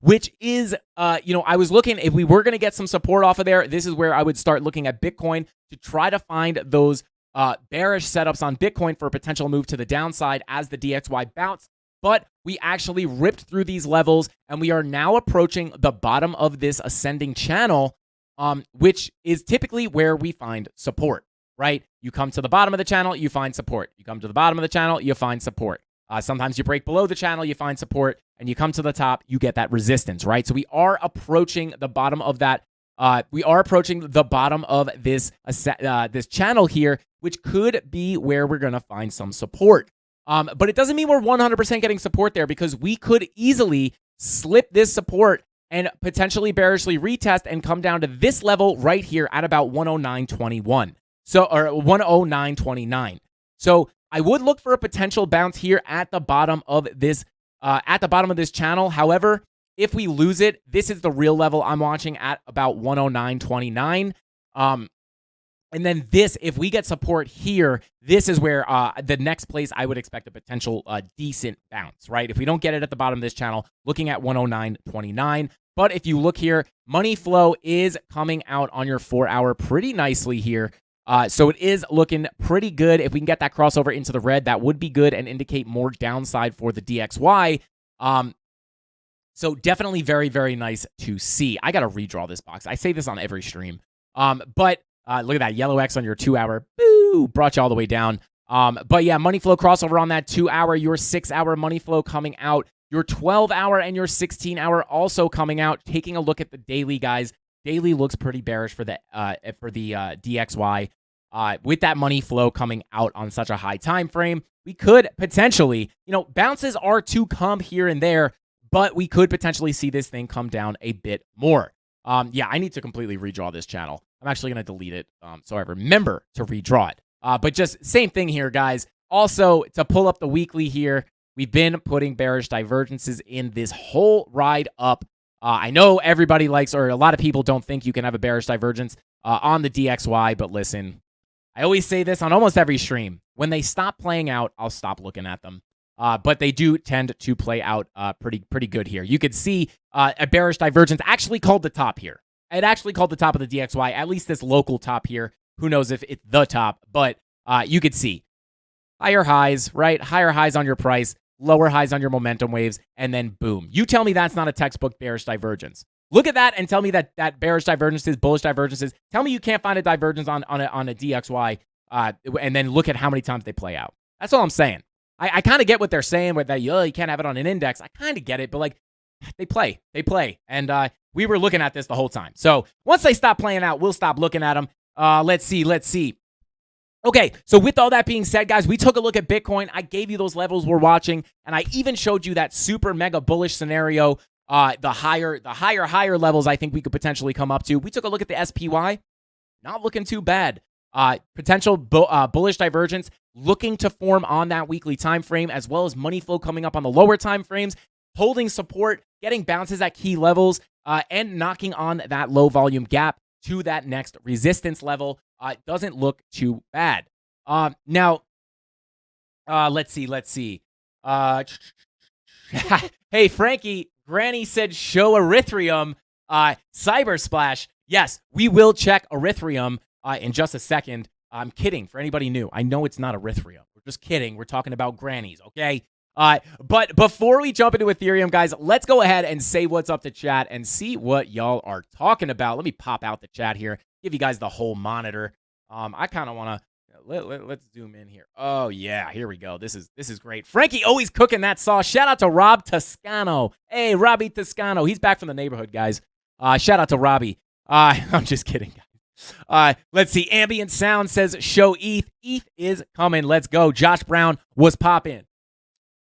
which is, I was looking, if we were going to get some support off of there, this is where I would start looking at Bitcoin to try to find those bearish setups on Bitcoin for a potential move to the downside as the DXY bounced. But we actually ripped through these levels, and we are now approaching the bottom of this ascending channel, which is typically where we find support, right? You come to the bottom of the channel, you find support. You come to the bottom of the channel, you find support. Sometimes you break below the channel, you find support, and you come to the top, you get that resistance, right? So we are approaching the bottom of that. We are approaching the bottom of this channel here, which could be where we're going to find some support. But it doesn't mean we're 100% getting support there, because we could easily slip this support and potentially bearishly retest and come down to this level right here at about 109.21. Or 109.29. So I would look for a potential bounce here at the bottom of this channel. However, if we lose it, this is the real level I'm watching at about 109.29. And then this, if we get support here, this is where the next place I would expect a potential decent bounce, right? If we don't get it at the bottom of this channel, looking at 109.29. But if you look here, money flow is coming out on your 4-hour pretty nicely here. So it is looking pretty good. If we can get that crossover into the red, that would be good and indicate more downside for the DXY. So definitely very, very nice to see. I got to redraw this box. I say this on every stream. But look at that yellow X on your 2-hour. Boo! Brought you all the way down. But yeah, money flow crossover on that 2-hour, your 6-hour money flow coming out, your 12-hour and your 16-hour also coming out. Taking a look at the daily, guys. Daily looks pretty bearish for the DXY. With that money flow coming out on such a high time frame, we could potentially, bounces are to come here and there, but we could potentially see this thing come down a bit more. Yeah, I need to completely redraw this channel. I'm actually going to delete it so I remember to redraw it. But just same thing here, guys. Also, to pull up the weekly here, we've been putting bearish divergences in this whole ride up. I know everybody likes, or a lot of people don't think you can have a bearish divergence on the DXY, but listen, I always say this on almost every stream. When they stop playing out, I'll stop looking at them. But they do tend to play out pretty good here. You could see a bearish divergence actually called the top here. It actually called the top of the DXY, at least this local top here. Who knows if it's the top, but you could see higher highs, right? Higher highs on your price, lower highs on your momentum waves, and then boom. You tell me that's not a textbook bearish divergence. Look at that and tell me that bearish divergences, bullish divergences. Tell me you can't find a divergence on a DXY, and then look at how many times they play out. That's all I'm saying. I kind of get what they're saying with that. You can't have it on an index. I kind of get it, but like they play, and we were looking at this the whole time. So once they stop playing out, we'll stop looking at them. Let's see. Okay, so with all that being said, guys, we took a look at Bitcoin. I gave you those levels we're watching, and I even showed you that super mega bullish scenario. The higher levels I think we could potentially come up to. We took a look at the SPY. Not looking too bad. Potential bullish divergence. looking to form on that weekly time frame, as well as money flow coming up on the lower time frames, holding support, getting bounces at key levels, and knocking on that low volume gap to that next resistance level. Doesn't look too bad. Now, let's see. Hey, Frankie, Granny said show Erythrium. Cyber Splash. Yes, we will check Erythrium in just a second. I'm kidding. For anybody new, I know it's not Erythrium. We're just kidding. We're talking about grannies, okay? But before we jump into Ethereum, guys, let's go ahead and say what's up to chat and see what y'all are talking about. Let me pop out the chat here, give you guys the whole monitor. I kind of want to let's zoom in here. Oh yeah, here we go. This is great. Frankie always cooking that sauce. Shout out to Rob Toscano. Hey, Robbie Toscano. He's back from the neighborhood, guys. Shout out to Robbie. I'm just kidding, guys. Let's see. Ambient Sound says show ETH. ETH is coming. Let's go. Josh Brown was popping.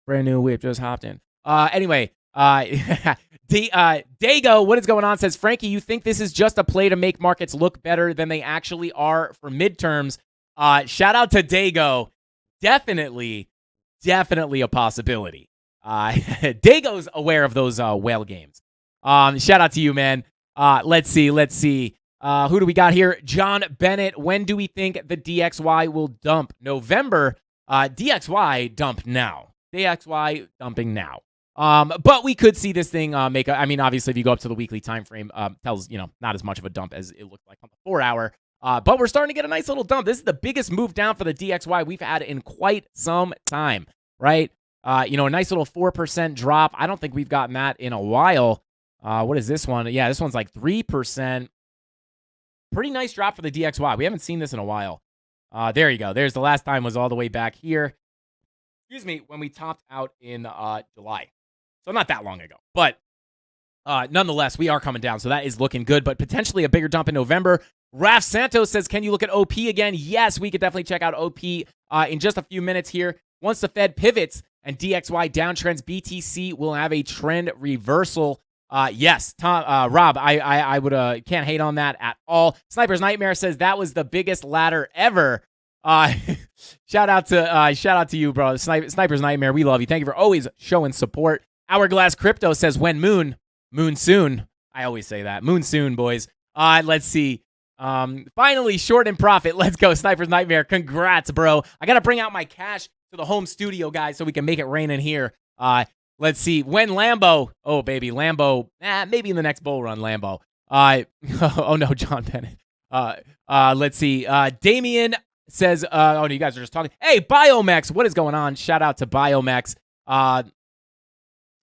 Brand new whip just hopped in. Anyway, Dago, what is going on? Says Frankie, you think this is just a play to make markets look better than they actually are for midterms? Shout out to Dago. Definitely a possibility. Dago's aware of those whale games. Shout out to you, man. Let's see. Who do we got here? John Bennett. When do we think the DXY will dump? November. DXY dump now. DXY dumping now. But we could see this thing make a, I mean, obviously, if you go up to the weekly time frame, tells, not as much of a dump as it looked like on the 4 hour. But we're starting to get a nice little dump. This is the biggest move down for the DXY we've had in quite some time, right? A nice little 4% drop. I don't think we've gotten that in a while. What is this one? Yeah, this one's like 3%. Pretty nice drop for the DXY. We haven't seen this in a while. There you go. There's the last time was all the way back here. Excuse me, when we topped out in July. So not that long ago. But nonetheless, we are coming down. So that is looking good, but potentially a bigger dump in November. Raf Santos says, can you look at OP again? Yes, we could definitely check out OP in just a few minutes here. Once the Fed pivots and DXY downtrends, BTC will have a trend reversal. Yes, Tom, Rob, I would can't hate on that at all. Sniper's Nightmare says that was the biggest ladder ever. Shout out to you, bro. Sniper's Nightmare, we love you. Thank you for always showing support. Hourglass Crypto says when moon soon. I always say that. Moon soon, boys. Let's see. Finally, short and profit. Let's go, Sniper's Nightmare. Congrats, bro. I gotta bring out my cash to the home studio, guys, so we can make it rain in here. Let's see. When Lambo. Oh, baby. Lambo. Maybe in the next bull run, Lambo. Oh, no, John Bennett. Let's see. Damien says, oh, no, you guys are just talking. Hey, Biomex. What is going on? Shout out to Biomex.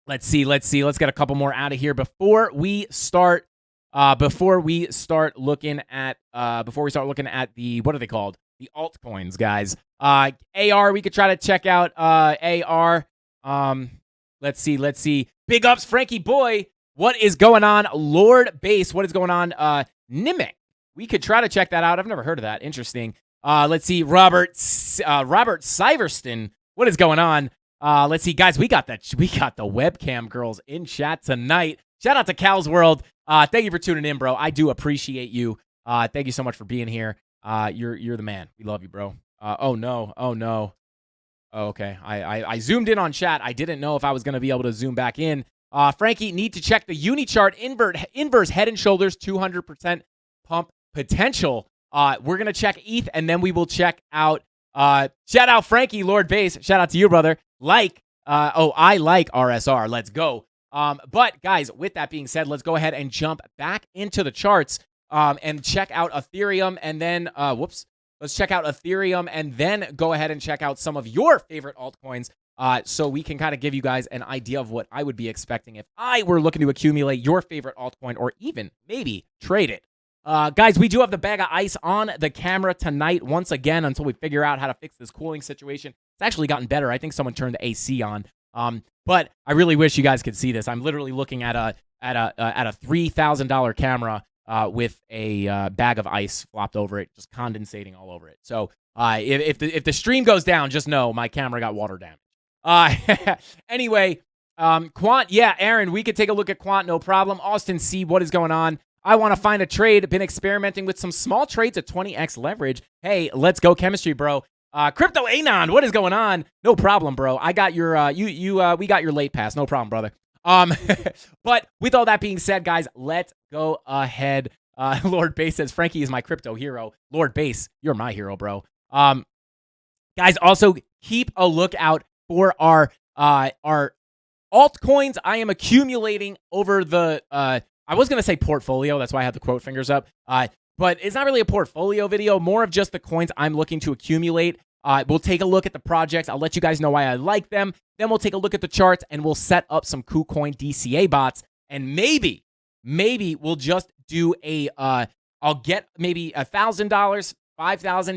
Let's see. Let's get a couple more out of here before we start looking at the, what are they called? The altcoins, guys. AR, we could try to check out AR. Let's see. Big ups, Frankie Boy. What is going on? Lord Base. What is going on? Nimic. We could try to check that out. I've never heard of that. Interesting. Let's see. Robert Syverston. What is going on? Let's see, guys. We got the webcam girls in chat tonight. Shout out to Cal's World. Thank you for tuning in, bro. I do appreciate you. Thank you so much for being here. You're the man. We love you, bro. Oh no. Oh, okay. I zoomed in on chat. I didn't know if I was going to be able to zoom back in. Frankie, need to check the Unichart inverse head and shoulders 200% pump potential. We're going to check ETH, and then we will check out. Shout out Frankie, Lord Base. Shout out to you, brother. I like RSR. Let's go. But guys, with that being said, let's go ahead and jump back into the charts and check out Ethereum, and then let's check out Ethereum and then go ahead and check out some of your favorite altcoins so we can kind of give you guys an idea of what I would be expecting if I were looking to accumulate your favorite altcoin or even maybe trade it. Guys, we do have the bag of ice on the camera tonight once again until we figure out how to fix this cooling situation. It's actually gotten better. I think someone turned the AC on. But I really wish you guys could see this. I'm literally looking at a $3,000 camera with a bag of ice flopped over it, just condensating all over it. So if the stream goes down, just know my camera got water damage. Anyway, Quant, yeah, Aaron, we could take a look at Quant, no problem. Austin C, what is going on? I want to find a trade. Been experimenting with some small trades at 20x leverage. Hey, let's go chemistry, bro. Crypto Anon, what is going on? No problem, bro. I got your we got your late pass. No problem, brother. But with all that being said, guys, let's go ahead. Lord Base says Frankie is my crypto hero. Lord Base, you're my hero, bro. Guys, also keep a lookout for our altcoins. I am accumulating over the I was gonna say portfolio. That's why I had the quote fingers up. But it's not really a portfolio video, more of just the coins I'm looking to accumulate. We'll take a look at the projects. I'll let you guys know why I like them. Then we'll take a look at the charts and we'll set up some KuCoin DCA bots. And maybe we'll just do I'll get maybe $1,000, $5,000,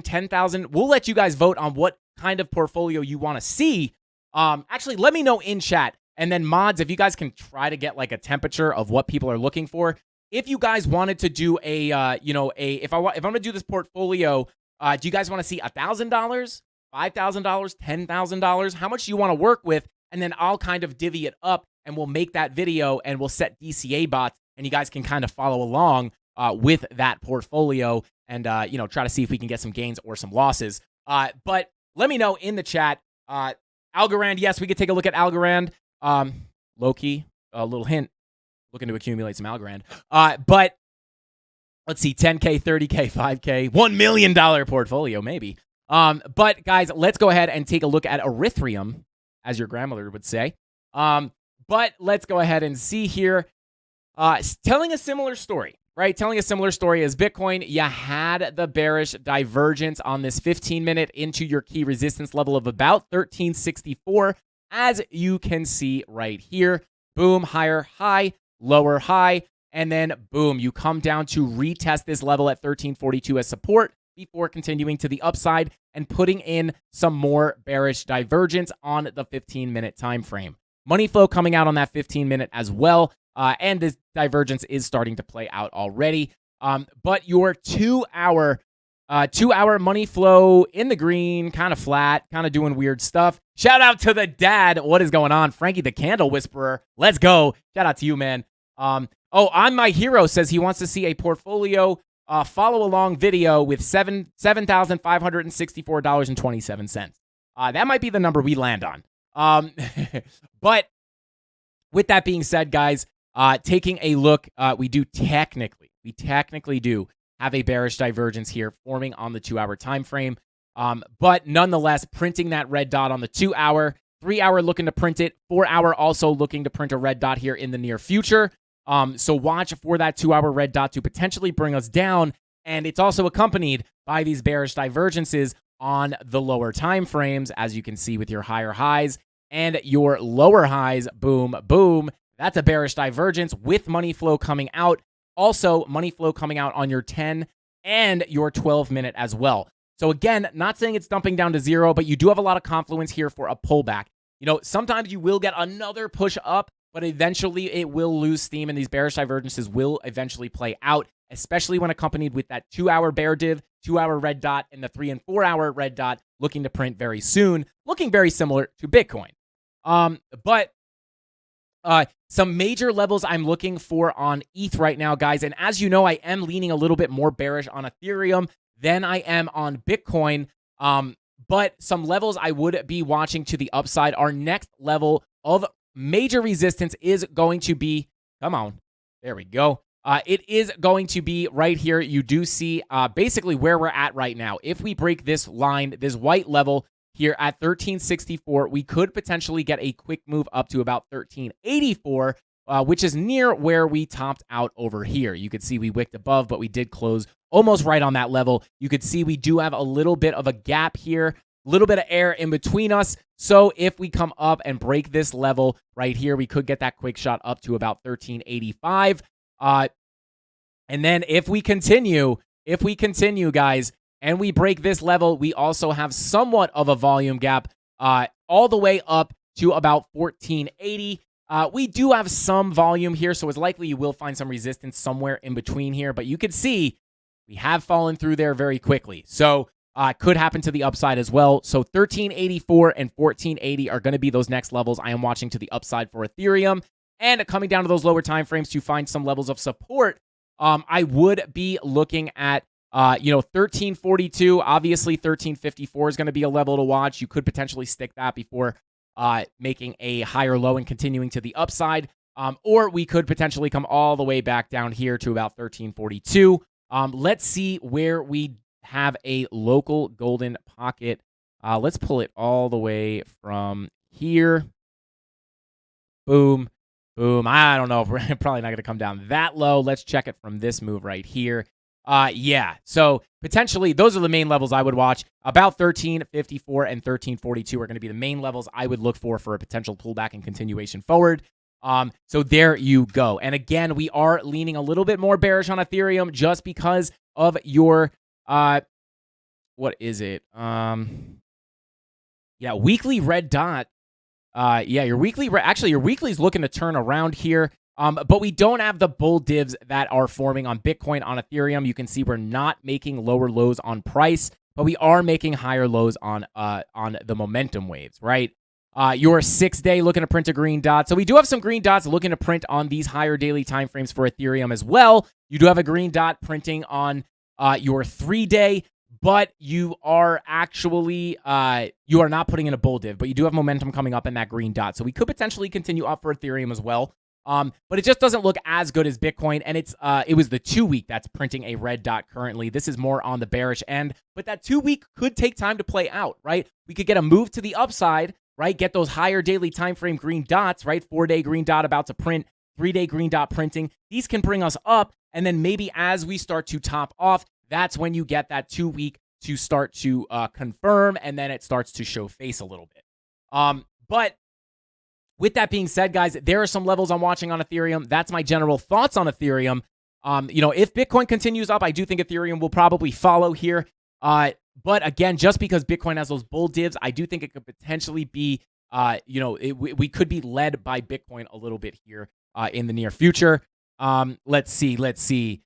$10,000. We'll let you guys vote on what kind of portfolio you want to see. Actually, let me know in chat. And then mods, if you guys can try to get like a temperature of what people are looking for. If you guys wanted to do if I'm gonna do this portfolio, do you guys want to see $1,000, $5,000, $10,000? How much do you want to work with? And then I'll kind of divvy it up, and we'll make that video, and we'll set DCA bots, and you guys can kind of follow along with that portfolio, and try to see if we can get some gains or some losses. But let me know in the chat. Algorand, yes, we could take a look at Algorand. Low-key, a little hint. Looking to accumulate some Algorand. But let's see, 10K, 30K, 5K, $1 million portfolio, maybe. But guys, let's go ahead and take a look at Ethereum, as your grandmother would say. But let's go ahead and see here. Telling a similar story, right? Telling a similar story as Bitcoin. You had the bearish divergence on this 15-minute into your key resistance level of about 1364, as you can see right here. Boom, higher high. Lower high, and then boom, you come down to retest this level at 1342 as support before continuing to the upside and putting in some more bearish divergence on the 15-minute time frame. Money flow coming out on that 15-minute as well, and this divergence is starting to play out already. But your 2-hour money flow in the green, kind of flat, kind of doing weird stuff. Shout out to the dad. What is going on? Frankie the Candle Whisperer. Let's go. Shout out to you, man. I'm my hero says he wants to see a portfolio follow along video with $7,564.27. That might be the number we land on. But with that being said, guys, taking a look, we technically do have a bearish divergence here forming on the 2-hour time frame. But nonetheless, printing that red dot on the 2-hour, 3-hour looking to print it, 4-hour also looking to print a red dot here in the near future. So watch for that 2-hour red dot to potentially bring us down. And it's also accompanied by these bearish divergences on the lower time frames, as you can see with your higher highs and your lower highs. Boom, boom. That's a bearish divergence with money flow coming out. Also, money flow coming out on your 10 and your 12-minute as well. So again, not saying it's dumping down to zero, but you do have a lot of confluence here for a pullback. Sometimes you will get another push up, but eventually it will lose steam, and these bearish divergences will eventually play out, especially when accompanied with that 2-hour bear div, 2-hour red dot, and the 3 and 4-hour red dot looking to print very soon, looking very similar to Bitcoin. But some major levels I'm looking for on ETH right now, guys, and as you know, I am leaning a little bit more bearish on Ethereum than I am on Bitcoin. But some levels I would be watching to the upside. Our next level of major resistance is going to be, come on, there we go. It is going to be right here. You do see basically where we're at right now. If we break this line, this white level here at 1364, we could potentially get a quick move up to about 1384, which is near where we topped out over here. You could see we wicked above, but we did close almost right on that level. You could see we do have a little bit of a gap here, a little bit of air in between us. So if we come up and break this level right here, we could get that quick shot up to about 1385. And then if we continue, guys, and we break this level, we also have somewhat of a volume gap all the way up to about 1480. We do have some volume here, so it's likely you will find some resistance somewhere in between here, but you can see we have fallen through there very quickly. So could happen to the upside as well. So 1384 and 1480 are going to be those next levels I am watching to the upside for Ethereum. And coming down to those lower time frames to find some levels of support, I would be looking at 1342, obviously 1354 is going to be a level to watch. You could potentially stick that before making a higher low and continuing to the upside. Or we could potentially come all the way back down here to about 1342. Let's see where we have a local golden pocket. Let's pull it all the way from here. Boom. Boom. I don't know if we're probably not going to come down that low. Let's check it from this move right here. Yeah. So potentially those are the main levels I would watch. About 1354 and 1342 are going to be the main levels I would look for a potential pullback and continuation forward. So there you go. And again, we are leaning a little bit more bearish on Ethereum just because of your, what is it? Weekly red dot. Your weekly, actually your weekly is looking to turn around here. But we don't have the bull divs that are forming on Bitcoin. On Ethereum, you can see we're not making lower lows on price, but we are making higher lows on the momentum waves, right? Your 6-day looking to print a green dot. So we do have some green dots looking to print on these higher daily timeframes for Ethereum as well. You do have a green dot printing on your 3-day, but you are actually you are not putting in a bull div, but you do have momentum coming up in that green dot. So we could potentially continue up for Ethereum as well. But it just doesn't look as good as Bitcoin, and it was the 2-week that's printing a red dot currently. This is more on the bearish end, but that 2-week could take time to play out, right? We could get a move to the upside, right? Get those higher daily time frame green dots, right? 4-day green dot about to print, 3-day green dot printing. These can bring us up, and then maybe as we start to top off, that's when you get that 2-week to start to confirm, and then it starts to show face a little bit. But with that being said, guys, there are some levels I'm watching on Ethereum. That's my general thoughts on Ethereum. If Bitcoin continues up, I do think Ethereum will probably follow here. But again, just because Bitcoin has those bull divs, I do think it could potentially be, we could be led by Bitcoin a little bit here in the near future. Let's see.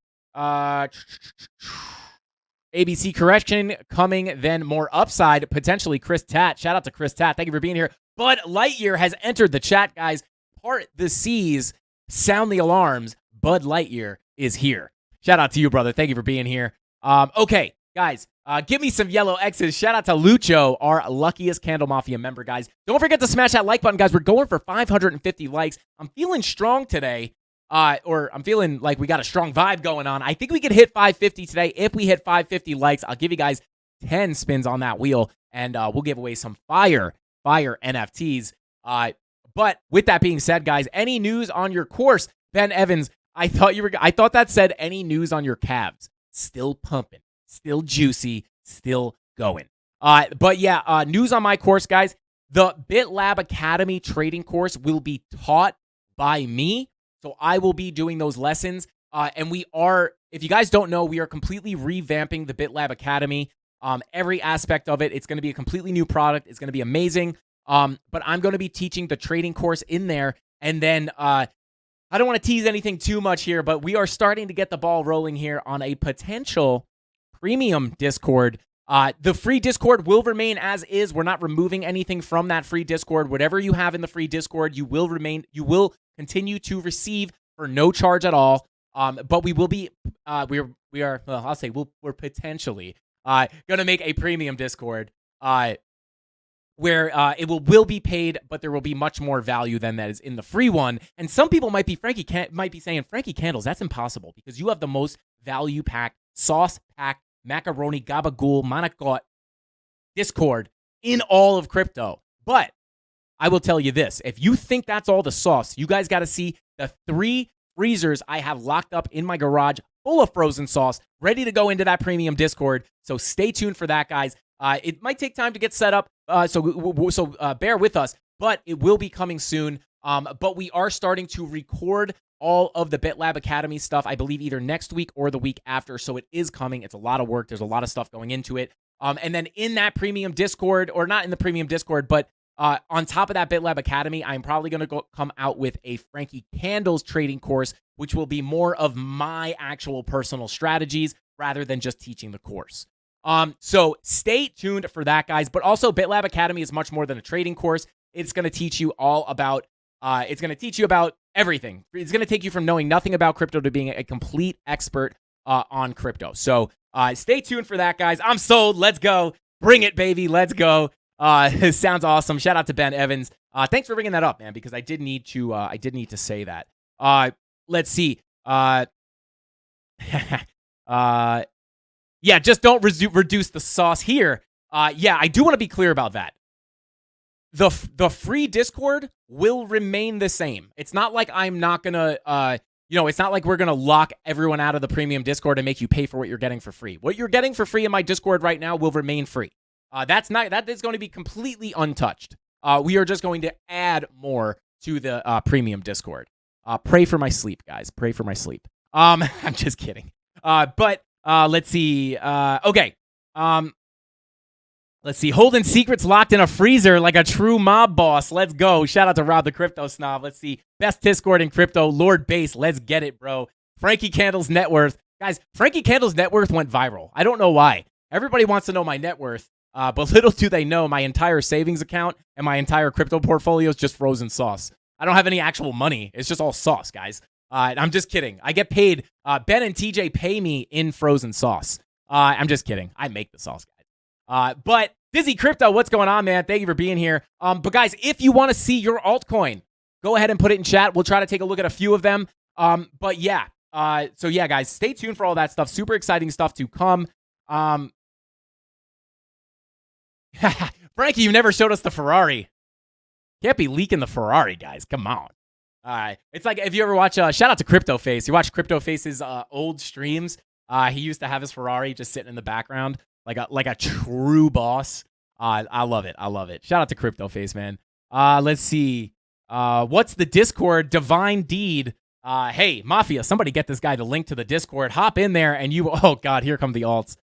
ABC correction coming, then more upside, potentially Chris Tat. Shout out to Chris Tat. Thank you for being here. Bud Lightyear has entered the chat, guys. Part the seas, sound the alarms. Bud Lightyear is here. Shout out to you, brother. Thank you for being here. Okay, guys, give me some yellow X's. Shout out to Lucho, our luckiest Candle Mafia member, guys. Don't forget to smash that like button, guys. We're going for 550 likes. I'm feeling strong today. Or I'm feeling like we got a strong vibe going on. I think we could hit 550 today. If we hit 550 likes, I'll give you guys 10 spins on that wheel, and we'll give away some fire NFTs. But with that being said, guys, any news on your course? Ben Evans, I thought that said any news on your calves. Still pumping, still juicy, still going. But yeah, news on my course, guys. The BitLab Academy trading course will be taught by me. So I will be doing those lessons. And we are, if you guys don't know, we are completely revamping the BitLab Academy. Every aspect of it, it's going to be a completely new product. It's going to be amazing. But I'm going to be teaching the trading course in there. And then I don't want to tease anything too much here, but we are starting to get the ball rolling here on a potential premium Discord. The free Discord will remain as is. We're not removing anything from that free Discord. Whatever you have in the free Discord, you will continue to receive for no charge at all. But we will be, we're potentially going to make a premium Discord where it will be paid, but there will be much more value than that is in the free one. And some people might be saying, Frankie Candles, that's impossible because you have the most value packed, sauce packed, macaroni gabagool manigot Discord in all of crypto. But I will tell you this, if you think that's all the sauce, you guys got to see the 3 freezers I have locked up in my garage full of frozen sauce, ready to go into that premium Discord. So stay tuned for that, guys. It might take time to get set up, so bear with us, but it will be coming soon. But we are starting to record all of the BitLab Academy stuff, I believe either next week or the week after. So it is coming. It's a lot of work. There's a lot of stuff going into it. And then in that premium Discord, or not in the premium Discord, but on top of that BitLab Academy, I'm probably going to come out with a Frankie Candles trading course, which will be more of my actual personal strategies rather than just teaching the course. So stay tuned for that, guys. But also, BitLab Academy is much more than a trading course. It's going to teach you all about, everything. It's going to take you from knowing nothing about crypto to being a complete expert on crypto. So Stay tuned for that, guys. I'm sold. Let's go. Bring it, baby. Let's go. It sounds awesome. Shout out to Ben Evans. Thanks for bringing that up, man, because I did need to say that. Let's see. Yeah, just don't reduce the sauce here. Yeah, I do want to be clear about that. The free Discord will remain the same. It's not like I'm not gonna, it's not like we're gonna lock everyone out of the premium Discord and make you pay for what you're getting for free. What you're getting for free in my Discord right now will remain free. That is going to be completely untouched. We are just going to add more to the premium Discord. Pray for my sleep, guys. Pray for my sleep. I'm just kidding. But let's see. Okay. Let's see. Holding secrets locked in a freezer like a true mob boss. Let's go. Shout out to Rob the Crypto Snob. Let's see. Best Discord in crypto. Lord Base. Let's get it, bro. Frankie Candle's net worth. Guys, Frankie Candle's net worth went viral. I don't know why. Everybody wants to know my net worth. But little do they know, my entire savings account and my entire crypto portfolio is just frozen sauce. I don't have any actual money. It's just all sauce, guys. I'm just kidding. I get paid. Ben and TJ pay me in frozen sauce. I'm just kidding. I make the sauce, guys. But Dizzy Crypto, what's going on, man? Thank you for being here. But guys, if you want to see your altcoin, go ahead and put it in chat. We'll try to take a look at a few of them. But yeah. So yeah, guys, stay tuned for all that stuff. Super exciting stuff to come. Frankie, you never showed us the Ferrari. Can't be leaking the Ferrari, guys. Come on. It's like if you ever watch, shout out to Crypto Face. You watch Crypto Face's old streams. He used to have his Ferrari just sitting in the background like a true boss. I love it. I love it. Shout out to Crypto Face, man. Let's see. What's the Discord? Divine Deed. Hey, Mafia, somebody get this guy the link to the Discord. Hop in there and you, oh God, here come the alts.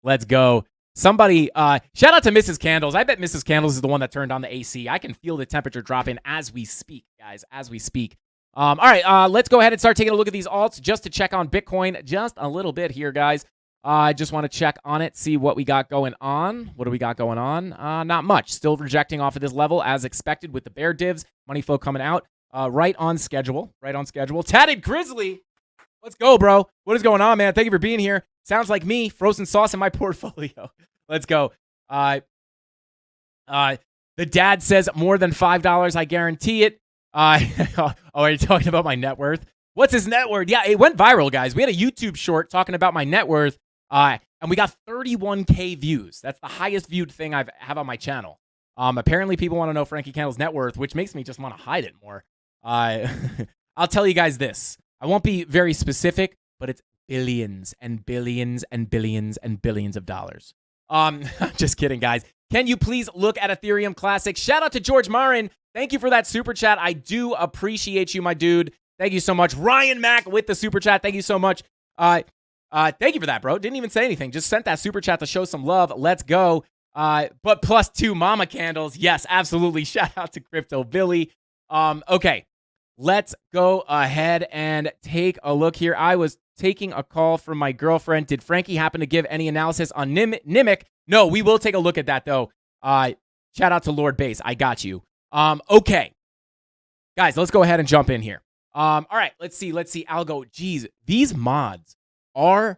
Let's go. Somebody, shout out to Mrs. Candles. I bet Mrs. Candles is the one that turned on the AC. I can feel the temperature dropping as we speak, guys, as we speak. All right, let's go ahead and start taking a look at these alts just to check on Bitcoin just a little bit here, guys. I just want to check on it, see what we got going on. What do we got going on? Not much. Still rejecting off of this level as expected with the bear divs. Money flow coming out. Right on schedule. Right on schedule. Tatted Grizzly. Let's go, bro. What is going on, man? Thank you for being here. Sounds like me. Frozen sauce in my portfolio. Let's go. The dad says more than $5. I guarantee it. Oh, are you talking about my net worth? What's his net worth? Yeah, it went viral, guys. We had a YouTube short talking about my net worth, and we got 31K views. That's the highest viewed thing I have on my channel. Apparently, people want to know Frankie Candle's net worth, which makes me just want to hide it more. I'll tell you guys this. I won't be very specific, but it's billions and billions and billions and billions of dollars. Just kidding, guys. Can you please look at Ethereum Classic? Shout out to George Marin. Thank you for that super chat. I do appreciate you, my dude. Thank you so much. Ryan Mack with the super chat. Thank you so much. Thank you for that, bro. Didn't even say anything. Just sent that super chat to show some love. Let's go. But +2 Mama Candles. Yes, absolutely. Shout out to Crypto Billy. Okay. Let's go ahead and take a look here. I was taking a call from my girlfriend. Did Frankie happen to give any analysis on Nimic? No, we will take a look at that, though. Shout out to Lord Base. I got you. Okay. Guys, let's go ahead and jump in here. All right, let's see. Algo. Jeez, these mods are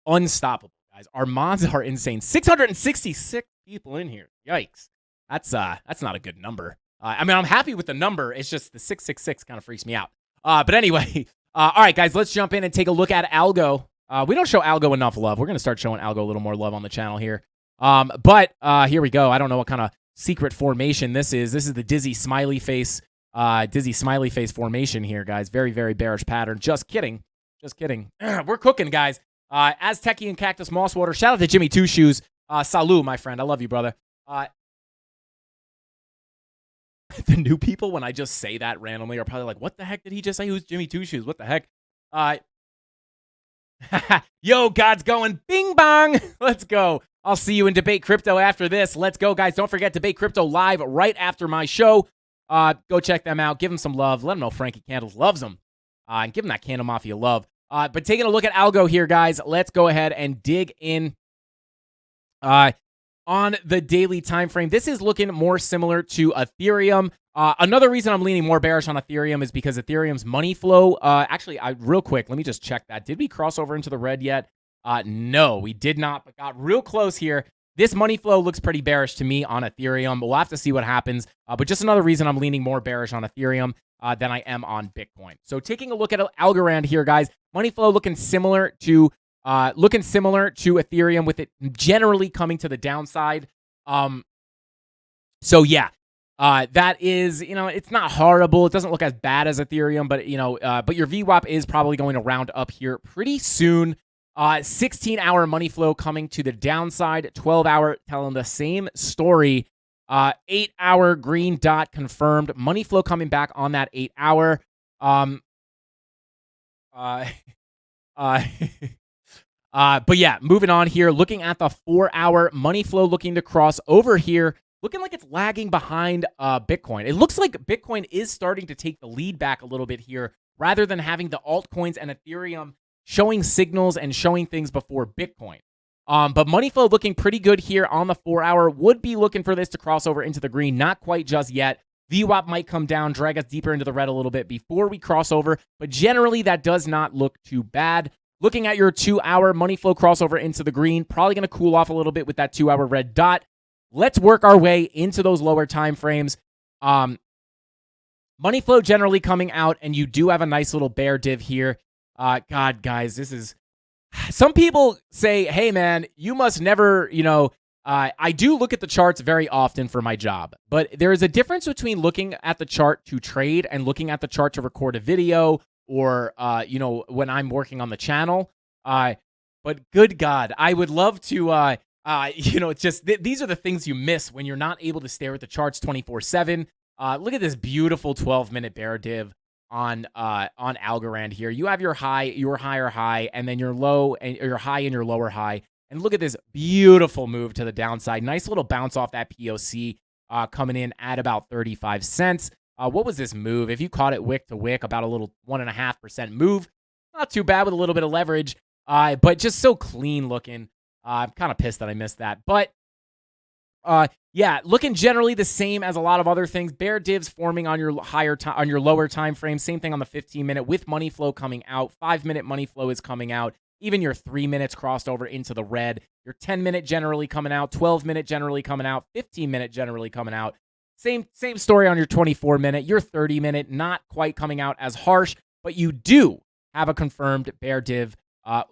unstoppable, guys. Our mods are insane. 666 people in here. Yikes. That's not a good number. I mean, I'm happy with the number. It's just the 666 kind of freaks me out. But anyway, all right, guys, let's jump in and take a look at Algo. We don't show Algo enough love. We're going to start showing Algo a little more love on the channel here. But here we go. I don't know what kind of secret formation this is. This is the Dizzy Smiley Face formation here, guys. Very, very bearish pattern. Just kidding. We're cooking, guys. Azteki and Cactus Mosswater. Shout out to Jimmy Two Shoes. Salut, my friend. I love you, brother. The new people, when I just say that randomly, are probably like, what the heck did he just say? Who's Jimmy Two Shoes? What the heck? Yo, God's going bing bong. Let's go. I'll see you in Debate Crypto after this. Let's go, guys. Don't forget Debate Crypto live right after my show. Go check them out. Give them some love. Let them know Frankie Candles loves them. And give them that Candle Mafia love. But taking a look at Algo here, guys. Let's go ahead and dig in on the daily time frame. This is looking more similar to Ethereum. Another reason I'm leaning more bearish on Ethereum is because Ethereum's money flow. Actually, real quick, let me just check that. Did we cross over into the red yet? No, we did not, but got real close here. This money flow looks pretty bearish to me on Ethereum. We'll have to see what happens. But just another reason I'm leaning more bearish on Ethereum than I am on Bitcoin. So taking a look at Algorand here, guys. Money flow looking similar to Ethereum, with it generally coming to the downside. So yeah, that is, it's not horrible. It doesn't look as bad as Ethereum, but but your VWAP is probably going to round up here pretty soon. 16-hour money flow coming to the downside, 12-hour telling the same story. 8-hour green dot confirmed. Money flow coming back on that 8-hour. But yeah, moving on here, looking at the 4-hour money flow looking to cross over here, looking like it's lagging behind Bitcoin. It looks like Bitcoin is starting to take the lead back a little bit here, rather than having the altcoins and Ethereum showing signals and showing things before Bitcoin. But money flow looking pretty good here on the 4-hour. Would be looking for this to cross over into the green. Not quite just yet. VWAP might come down, drag us deeper into the red a little bit before we cross over. But generally, that does not look too bad. Looking at your 2-hour money flow crossover into the green, probably going to cool off a little bit with that 2-hour red dot. Let's work our way into those lower time frames. Money flow generally coming out, and you do have a nice little bear div here. God, guys, this is... Some people say, hey, man, you must never, I do look at the charts very often for my job, but there is a difference between looking at the chart to trade and looking at the chart to record a video or, when I'm working on the channel. But good God, I would love to, these are the things you miss when you're not able to stare at the charts 24/7. Look at this beautiful 12-minute bear div on Algorand here. You have your higher high, and then your low and your high and your lower high. And look at this beautiful move to the downside. Nice little bounce off that POC coming in at about 35 cents. What was this move? If you caught it wick to wick, about a little 1.5% move. Not too bad with a little bit of leverage, but just so clean looking. I'm kind of pissed that I missed that. But yeah, looking generally the same as a lot of other things. Bear divs forming on your lower time frame. Same thing on the 15-minute with money flow coming out. 5-minute money flow is coming out. Even your 3 minutes crossed over into the red. Your 10-minute generally coming out. 12-minute generally coming out. 15-minute generally coming out. Same story on your 24-minute. Your 30-minute not quite coming out as harsh, but you do have a confirmed bear div.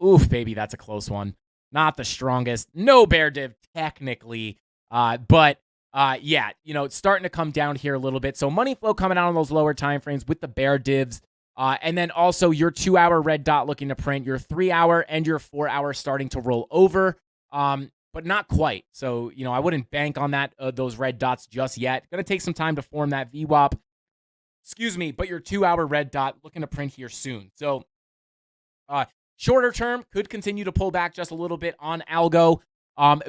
Oof, baby, that's a close one. Not the strongest. No bear div technically. But yeah, it's starting to come down here a little bit. So money flow coming out on those lower time frames with the bear divs. And then also your 2-hour red dot looking to print, your 3-hour and your 4-hour starting to roll over. But not quite. So, I wouldn't bank on that, those red dots just yet. Going to take some time to form that VWAP. Excuse me, but your 2-hour red dot looking to print here soon. So, shorter term could continue to pull back just a little bit on algo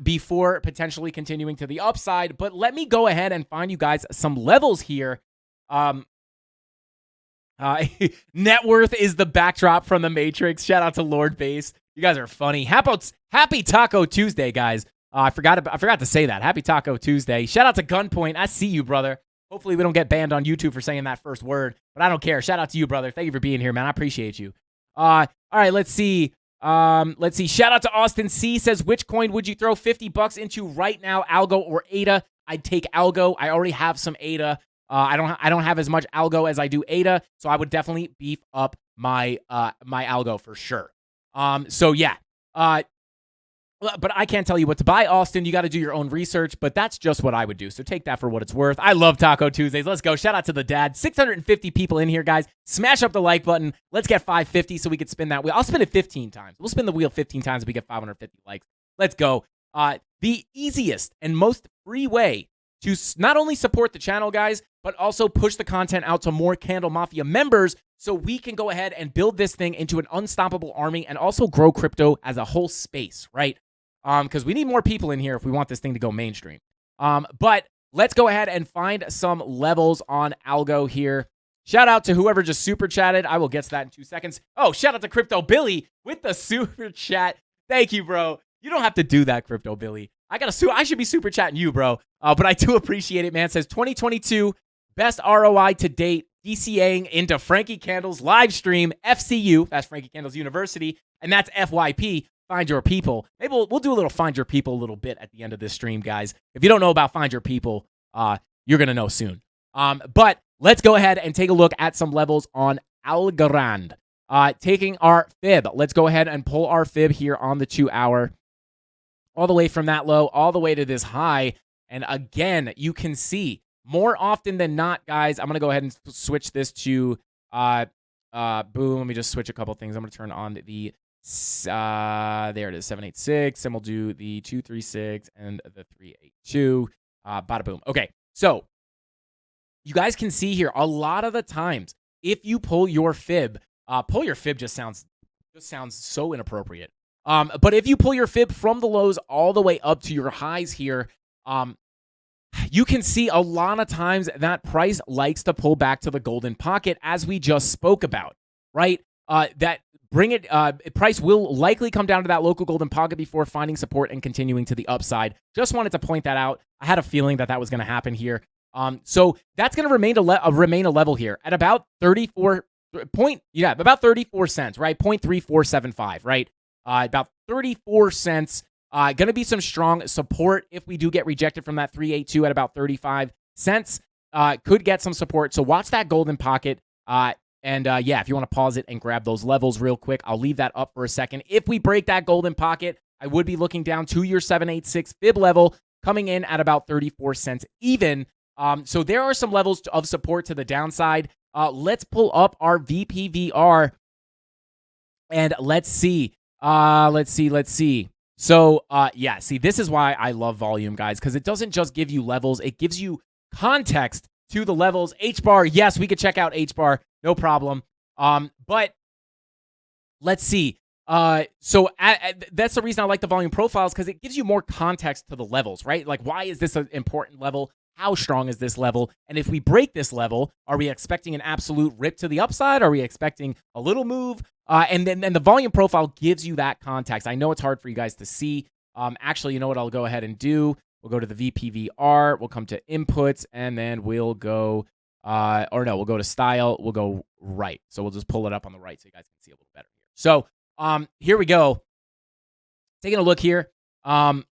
before potentially continuing to the upside. But let me go ahead and find you guys some levels here. Net worth is the backdrop from the Matrix. Shout out to Lord Base. You guys are funny. Happy Taco Tuesday, guys. I forgot to say that. Happy Taco Tuesday. Shout out to Gunpoint. I see you, brother. Hopefully we don't get banned on YouTube for saying that first word, but I don't care. Shout out to you, brother. Thank you for being here, man. I appreciate you. All right, let's see. Shout out to Austin C. Says, which coin would you throw $50 into right now, Algo or ADA? I'd take Algo. I already have some ADA. I don't have as much Algo as I do ADA, so I would definitely beef up my my Algo for sure. So yeah. But I can't tell you what to buy, Austin. You got to do your own research, but that's just what I would do. So take that for what it's worth. I love Taco Tuesdays. Let's go. Shout out to the dad. 650 people in here, guys. Smash up the like button. Let's get 550 so we can spin that wheel. I'll spin it 15 times. We'll spin the wheel 15 times if we get 550 likes. Let's go. The easiest and most free way to not only support the channel, guys, but also push the content out to more Candle Mafia members so we can go ahead and build this thing into an unstoppable army and also grow crypto as a whole space, right? Because we need more people in here if we want this thing to go mainstream. But let's go ahead and find some levels on Algo here. Shout out to whoever just super chatted. I will get to that in 2 seconds. Oh, shout out to Crypto Billy with the super chat. Thank you, bro. You don't have to do that, Crypto Billy. I should be super chatting you, bro. But I do appreciate it, man. It says 2022 best ROI to date, DCAing into Frankie Candle's live stream, FCU. That's Frankie Candle's University, and that's FYP. find your people. Maybe we'll do a little find your people a little bit at the end of this stream, guys. If you don't know about find your people, you're going to know soon. But let's go ahead and take a look at some levels on Algorand. Taking our fib. Let's go ahead and pull our fib here on the 2-hour. All the way from that low, all the way to this high. And again, you can see more often than not, guys, I'm going to go ahead and switch this to, boom, let me just switch a couple things. I'm going to turn on the, there it is, 786, and we'll do the 236 and the 382, bada boom. Okay, so you guys can see here, a lot of the times, if you pull your fib just sounds so inappropriate. But if you pull your fib from the lows all the way up to your highs here, you can see a lot of times that price likes to pull back to the golden pocket, as we just spoke about, right? Price will likely come down to that local golden pocket before finding support and continuing to the upside. Just wanted to point that out. I had a feeling that was going to happen here. So that's going to remain a level here at about 34 cents, right? 0.3475, right? About 34 cents. Going to be some strong support if we do get rejected from that 382 at about 35 cents. Could get some support. So watch that golden pocket. If you want to pause it and grab those levels real quick, I'll leave that up for a second. If we break that golden pocket, I would be looking down to your 786 fib level, coming in at about 34 cents even. So there are some levels of support to the downside. Let's pull up our VPVR and let's see. Let's see. So, see, this is why I love volume, guys, because it doesn't just give you levels. It gives you context to the levels. H-bar, yes, we could check out H-bar. No problem. But let's see. That's the reason I like the volume profiles, because it gives you more context to the levels, right? Like, why is this an important level? How strong is this level? And if we break this level, are we expecting an absolute rip to the upside? Are we expecting a little move? And then the volume profile gives you that context. I know it's hard for you guys to see. Actually, you know what I'll go ahead and do? We'll go to the VPVR. We'll come to inputs, and then we'll go, we'll go to style. We'll go right. So we'll just pull it up on the right so you guys can see a little better here. So here we go. Taking a look here. So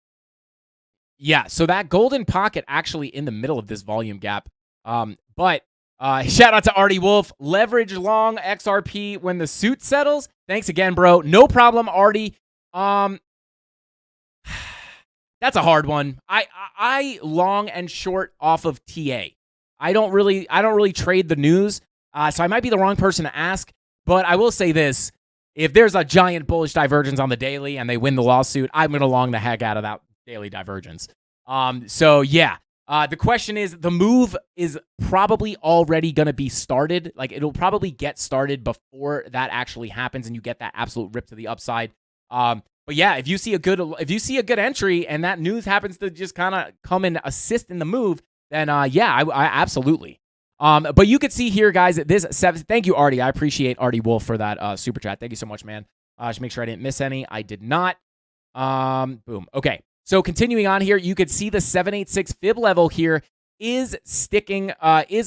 that golden pocket actually in the middle of this volume gap. But shout out to Artie Wolf. Leverage long XRP when the suit settles. Thanks again, bro. No problem, Artie. That's a hard one. I long and short off of TA. I don't really trade the news. So I might be the wrong person to ask, but I will say this. If there's a giant bullish divergence on the daily and they win the lawsuit, I'm going to long the heck out of that daily divergence. The question is, the move is probably already going to be started. Like, it'll probably get started before that actually happens and you get that absolute rip to the upside. But yeah, if you see a good entry and that news happens to just kind of come and assist in the move, then I absolutely. But you could see here, guys, thank you, Artie. I appreciate Artie Wolf for that super chat. Thank you so much, man. Just make sure I didn't miss any. I did not. Boom. Okay. So continuing on here, you could see the 786 fib level here is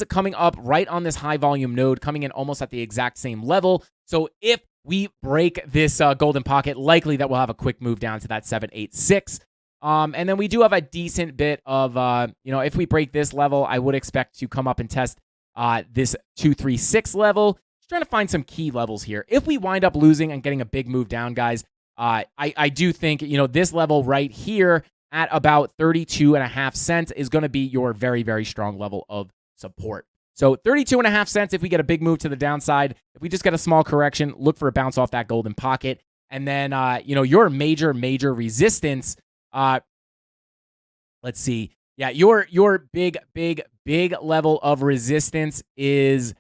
coming up right on this high volume node, coming in almost at the exact same level. So if we break this golden pocket, likely that we'll have a quick move down to that 786. And then we do have a decent bit of, if we break this level, I would expect to come up and test this 236 level. Just trying to find some key levels here. If we wind up losing and getting a big move down, guys, I do think, this level right here at about 32.5 cents is going to be your very, very strong level of support. So 32.5 cents if we get a big move to the downside. If we just get a small correction, look for a bounce off that golden pocket. And then, your major resistance, let's see. Yeah, your big level of resistance is,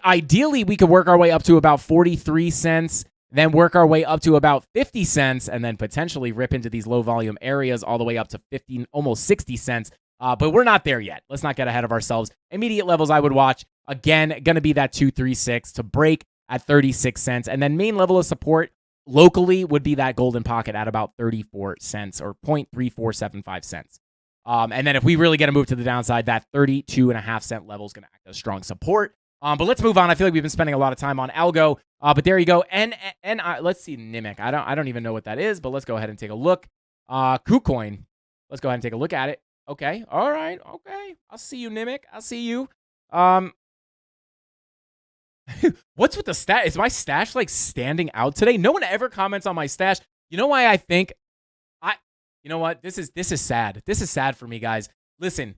ideally, we could work our way up to about 43 cents, then work our way up to about 50 cents, and then potentially rip into these low volume areas all the way up to 15, almost 60 cents. But we're not there yet. Let's not get ahead of ourselves. Immediate levels I would watch, again, going to be that 236 to break at 36 cents. And then main level of support locally would be that golden pocket at about 34 cents or 0.3475 cents. And then if we really get a move to the downside, that 32.5 cent level is going to act as strong support. But let's move on. I feel like we've been spending a lot of time on algo. But there you go. Let's see Nimic. I don't even know what that is, but let's go ahead and take a look. KuCoin. Let's go ahead and take a look at it. Okay. All right. Okay. I'll see you, Nimic. I'll see you. What's with the stat? Is my stash like standing out today? No one ever comments on my stash. You know why I think you know what? This is sad. This is sad for me, guys. Listen,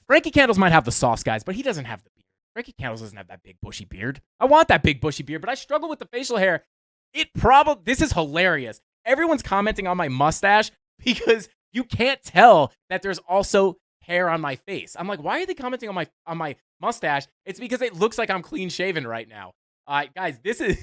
Frankie Candles might have the sauce, guys, but he doesn't have the beard. Frankie Candles doesn't have that big bushy beard. I want that big bushy beard, but I struggle with the facial hair. This is hilarious. Everyone's commenting on my mustache because you can't tell that there's also hair on my face. I'm like, why are they commenting on my mustache? It's because it looks like I'm clean shaven right now. Guys, this is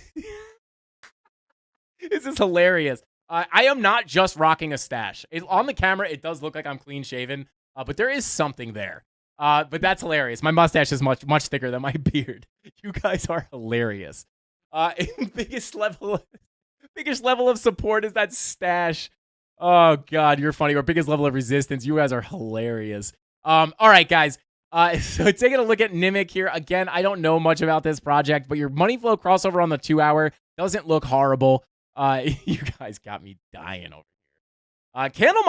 this is hilarious. I am not just rocking a stash. On the camera, it does look like I'm clean shaven, but there is something there. But that's hilarious. My mustache is much thicker than my beard. You guys are hilarious. Biggest level of support is that stash. Oh God, you're funny. Our biggest level of resistance. You guys are hilarious. All right, guys. So taking a look at Nimic here again. I don't know much about this project, but your money flow crossover on the 2 hour doesn't look horrible. You guys got me dying over here. Candle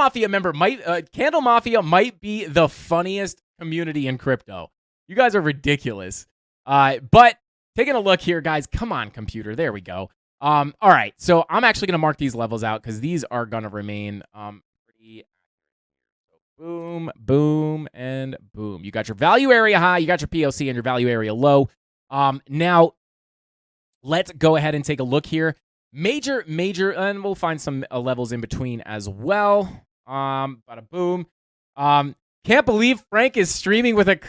Mafia might be the funniest community in crypto. You guys are ridiculous. But taking a look here, guys. Come on, computer. There we go. All right. So I'm actually gonna mark these levels out because these are gonna remain pretty. Boom, boom, and boom. You got your value area high. You got your POC and your value area low. Now let's go ahead and take a look here. Major, and we'll find some levels in between as well. Bada boom. Can't believe Frank is streaming with a.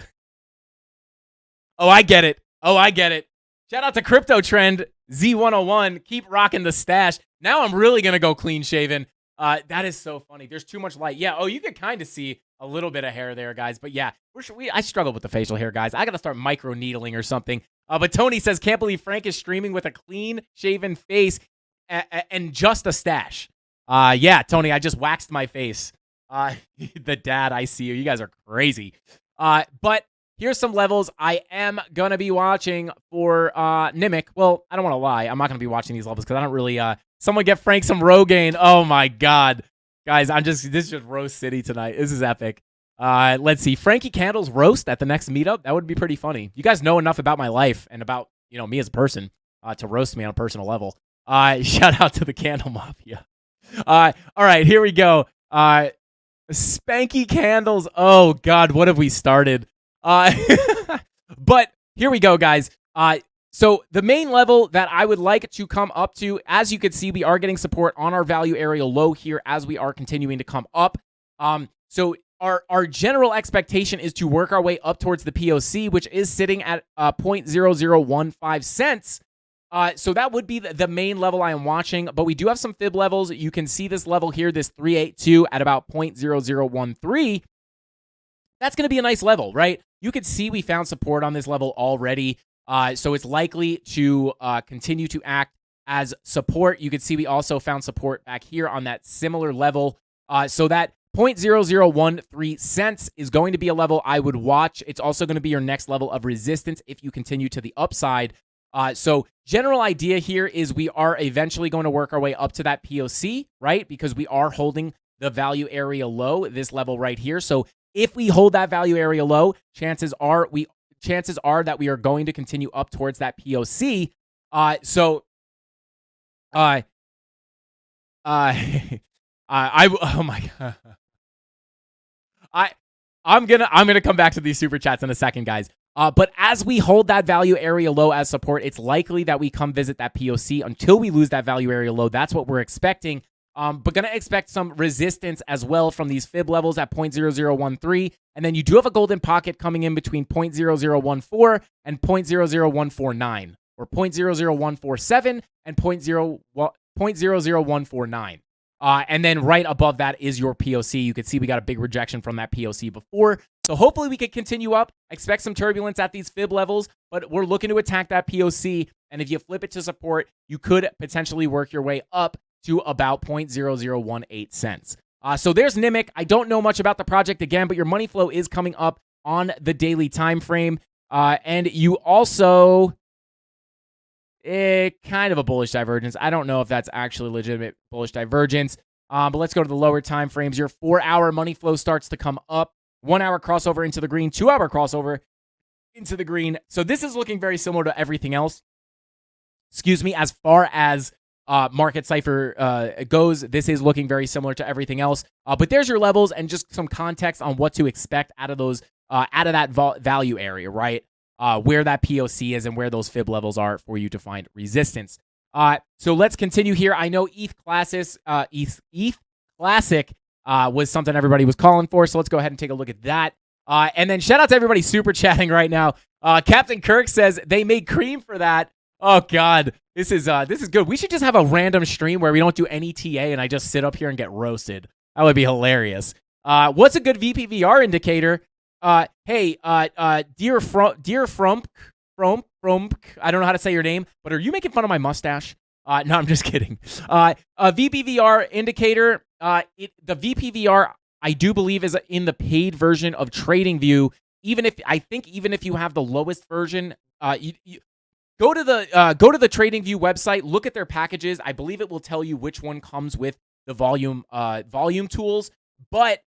Oh, I get it. Shout out to Crypto Trend Z101. Keep rocking the stash. Now I'm really gonna go clean shaven. That is so funny. There's too much light. Yeah. Oh, you can kind of see a little bit of hair there, guys. But yeah, I struggle with the facial hair, guys. I gotta start micro needling or something. But Tony says, can't believe Frank is streaming with a clean shaven face and just a stash. Yeah, Tony, I just waxed my face. The dad, I see you. You guys are crazy. But here's some levels I am gonna be watching for Nimic. Well, I don't want to lie. I'm not gonna be watching these levels because I don't really. Someone get Frank some Rogaine. Oh my God, guys, this is just roast city tonight. This is epic. Let's see, Frankie Candles roast at the next meetup. That would be pretty funny. You guys know enough about my life and about me as a person to roast me on a personal level. Shout out to the Candle Mafia. All right, here we go. Spanky Candles. Oh God, what have we started? But here we go, guys. So the main level that I would like to come up to, as you can see, we are getting support on our value area low here as we are continuing to come up. So our general expectation is to work our way up towards the POC, which is sitting at 0.0015 cents. So that would be the main level I am watching, but we do have some fib levels. You can see this level here, this 382 at about 0.0013. That's going to be a nice level, right? You can see we found support on this level already. So it's likely to continue to act as support. You can see we also found support back here on that similar level. So that 0.0013 cents is going to be a level I would watch. It's also going to be your next level of resistance if you continue to the upside. So general idea here is we are eventually going to work our way up to that POC, right? Because we are holding the value area low, this level right here. So if we hold that value area low, chances are that we are going to continue up towards that POC. Oh my God. I'm gonna come back to these super chats in a second, guys. But as we hold that value area low as support, it's likely that we come visit that POC until we lose that value area low. That's what we're expecting. But gonna expect some resistance as well from these fib levels at 0.0013. And then you do have a golden pocket coming in between 0.0014 and 0.00149, or 0.00147 and 0.00149. And then right above that is your POC. You can see we got a big rejection from that POC before. So hopefully we can continue up. Expect some turbulence at these fib levels, but we're looking to attack that POC. And if you flip it to support, you could potentially work your way up to about 0.0018 cents. So there's Nimic. I don't know much about the project again, but your money flow is coming up on the daily time frame. And you also kind of a bullish divergence. I don't know if that's actually legitimate bullish divergence. But let's go to the lower time frames. Your 4-hour money flow starts to come up. 1 hour crossover into the green, 2 hour crossover into the green. So this is looking very similar to everything else. Excuse me, as far as market cipher goes, this is looking very similar to everything else. But there's your levels and just some context on what to expect out of those, out of that value area, right? Where that POC is and where those fib levels are for you to find resistance. So let's continue here. I know ETH Classic was something everybody was calling for, so let's go ahead and take a look at that. And then shout out to everybody super chatting right now. Captain Kirk says they made cream for that. Oh God, this is good. We should just have a random stream where we don't do any TA and I just sit up here and get roasted. That would be hilarious. What's a good VPVR indicator? Hey, dear Frump, I don't know how to say your name, but are you making fun of my mustache? No, I'm just kidding. A VPVR indicator, the VPVR, I do believe, is in the paid version of TradingView. Even if you have the lowest version, go to the TradingView website, look at their packages. I believe it will tell you which one comes with the volume tools, but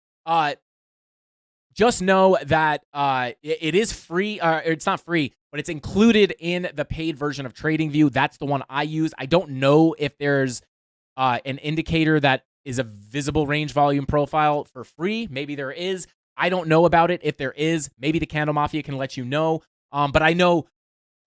just know that it is free. It's not free, but it's included in the paid version of TradingView. That's the one I use. I don't know if there's an indicator that is a visible range volume profile for free. Maybe there is. I don't know about it. If there is, maybe the Candle Mafia can let you know. But I know,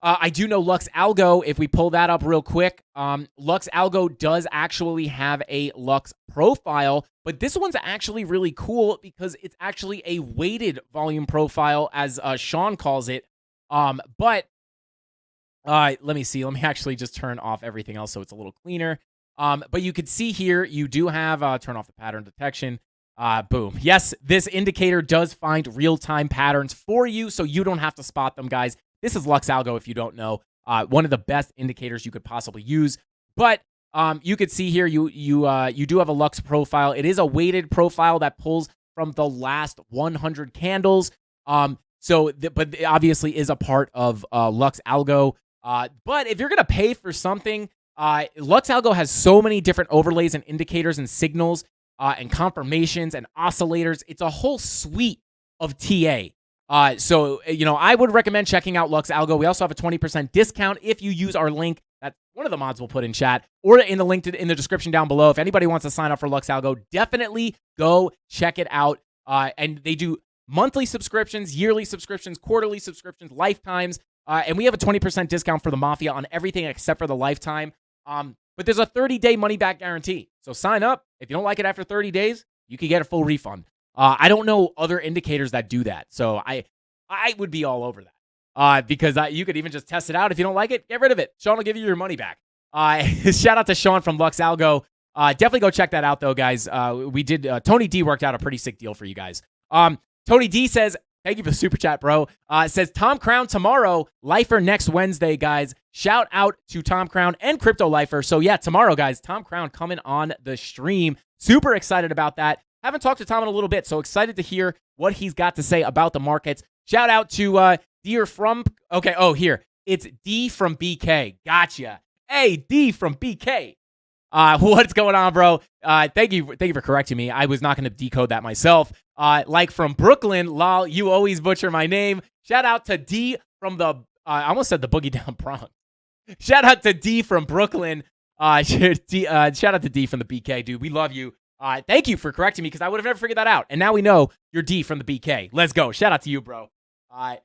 I do know Lux Algo. If we pull that up real quick, Lux Algo does actually have a Lux profile, but this one's actually really cool because it's actually a weighted volume profile, as Sean calls it. But let me see. Let me actually just turn off everything else so it's a little cleaner. But you could see here, you do have, turn off the pattern detection. Boom. Yes, this indicator does find real-time patterns for you, so you don't have to spot them, guys. This is Lux Algo, if you don't know. One of the best indicators you could possibly use. But you could see here, you do have a Lux profile. It is a weighted profile that pulls from the last 100 candles. But it obviously is a part of Lux Algo. But if you're going to pay for something, Lux Algo has so many different overlays and indicators and signals and confirmations and oscillators. It's a whole suite of TA. So I would recommend checking out Lux Algo. We also have a 20% discount if you use our link. That's one of the mods we'll put in chat or in the link in the description down below. If anybody wants to sign up for Lux Algo, definitely go check it out. And they do monthly subscriptions, yearly subscriptions, quarterly subscriptions, lifetimes. And we have a 20% discount for the Mafia on everything except for the lifetime. But there's a 30-day money-back guarantee. So sign up. If you don't like it after 30 days, you can get a full refund. I don't know other indicators that do that. So I would be all over that. Because you could even just test it out. If you don't like it, get rid of it. Sean will give you your money back. Shout out to Sean from Lux Algo. Definitely go check that out, though, guys. We did. Tony D worked out a pretty sick deal for you guys. Tony D says, thank you for the super chat, bro. Says Tom Crown tomorrow, Lifer next Wednesday, guys. Shout out to Tom Crown and Crypto Lifer. So yeah, tomorrow, guys, Tom Crown coming on the stream. Super excited about that. Haven't talked to Tom in a little bit, so excited to hear what he's got to say about the markets. Shout out to Dear from. Okay, here it's D from BK. Gotcha. Hey, D from BK. What's going on, bro? Thank you for correcting me. I was not going to decode that myself. Like from Brooklyn, lol, you always butcher my name. Shout out to D from the, I almost said the Boogie Down Bronx. Shout out to D from Brooklyn. Shout out to D from the BK, dude. We love you. Thank you for correcting me because I would have never figured that out. And now we know you're D from the BK. Let's go. Shout out to you, bro. I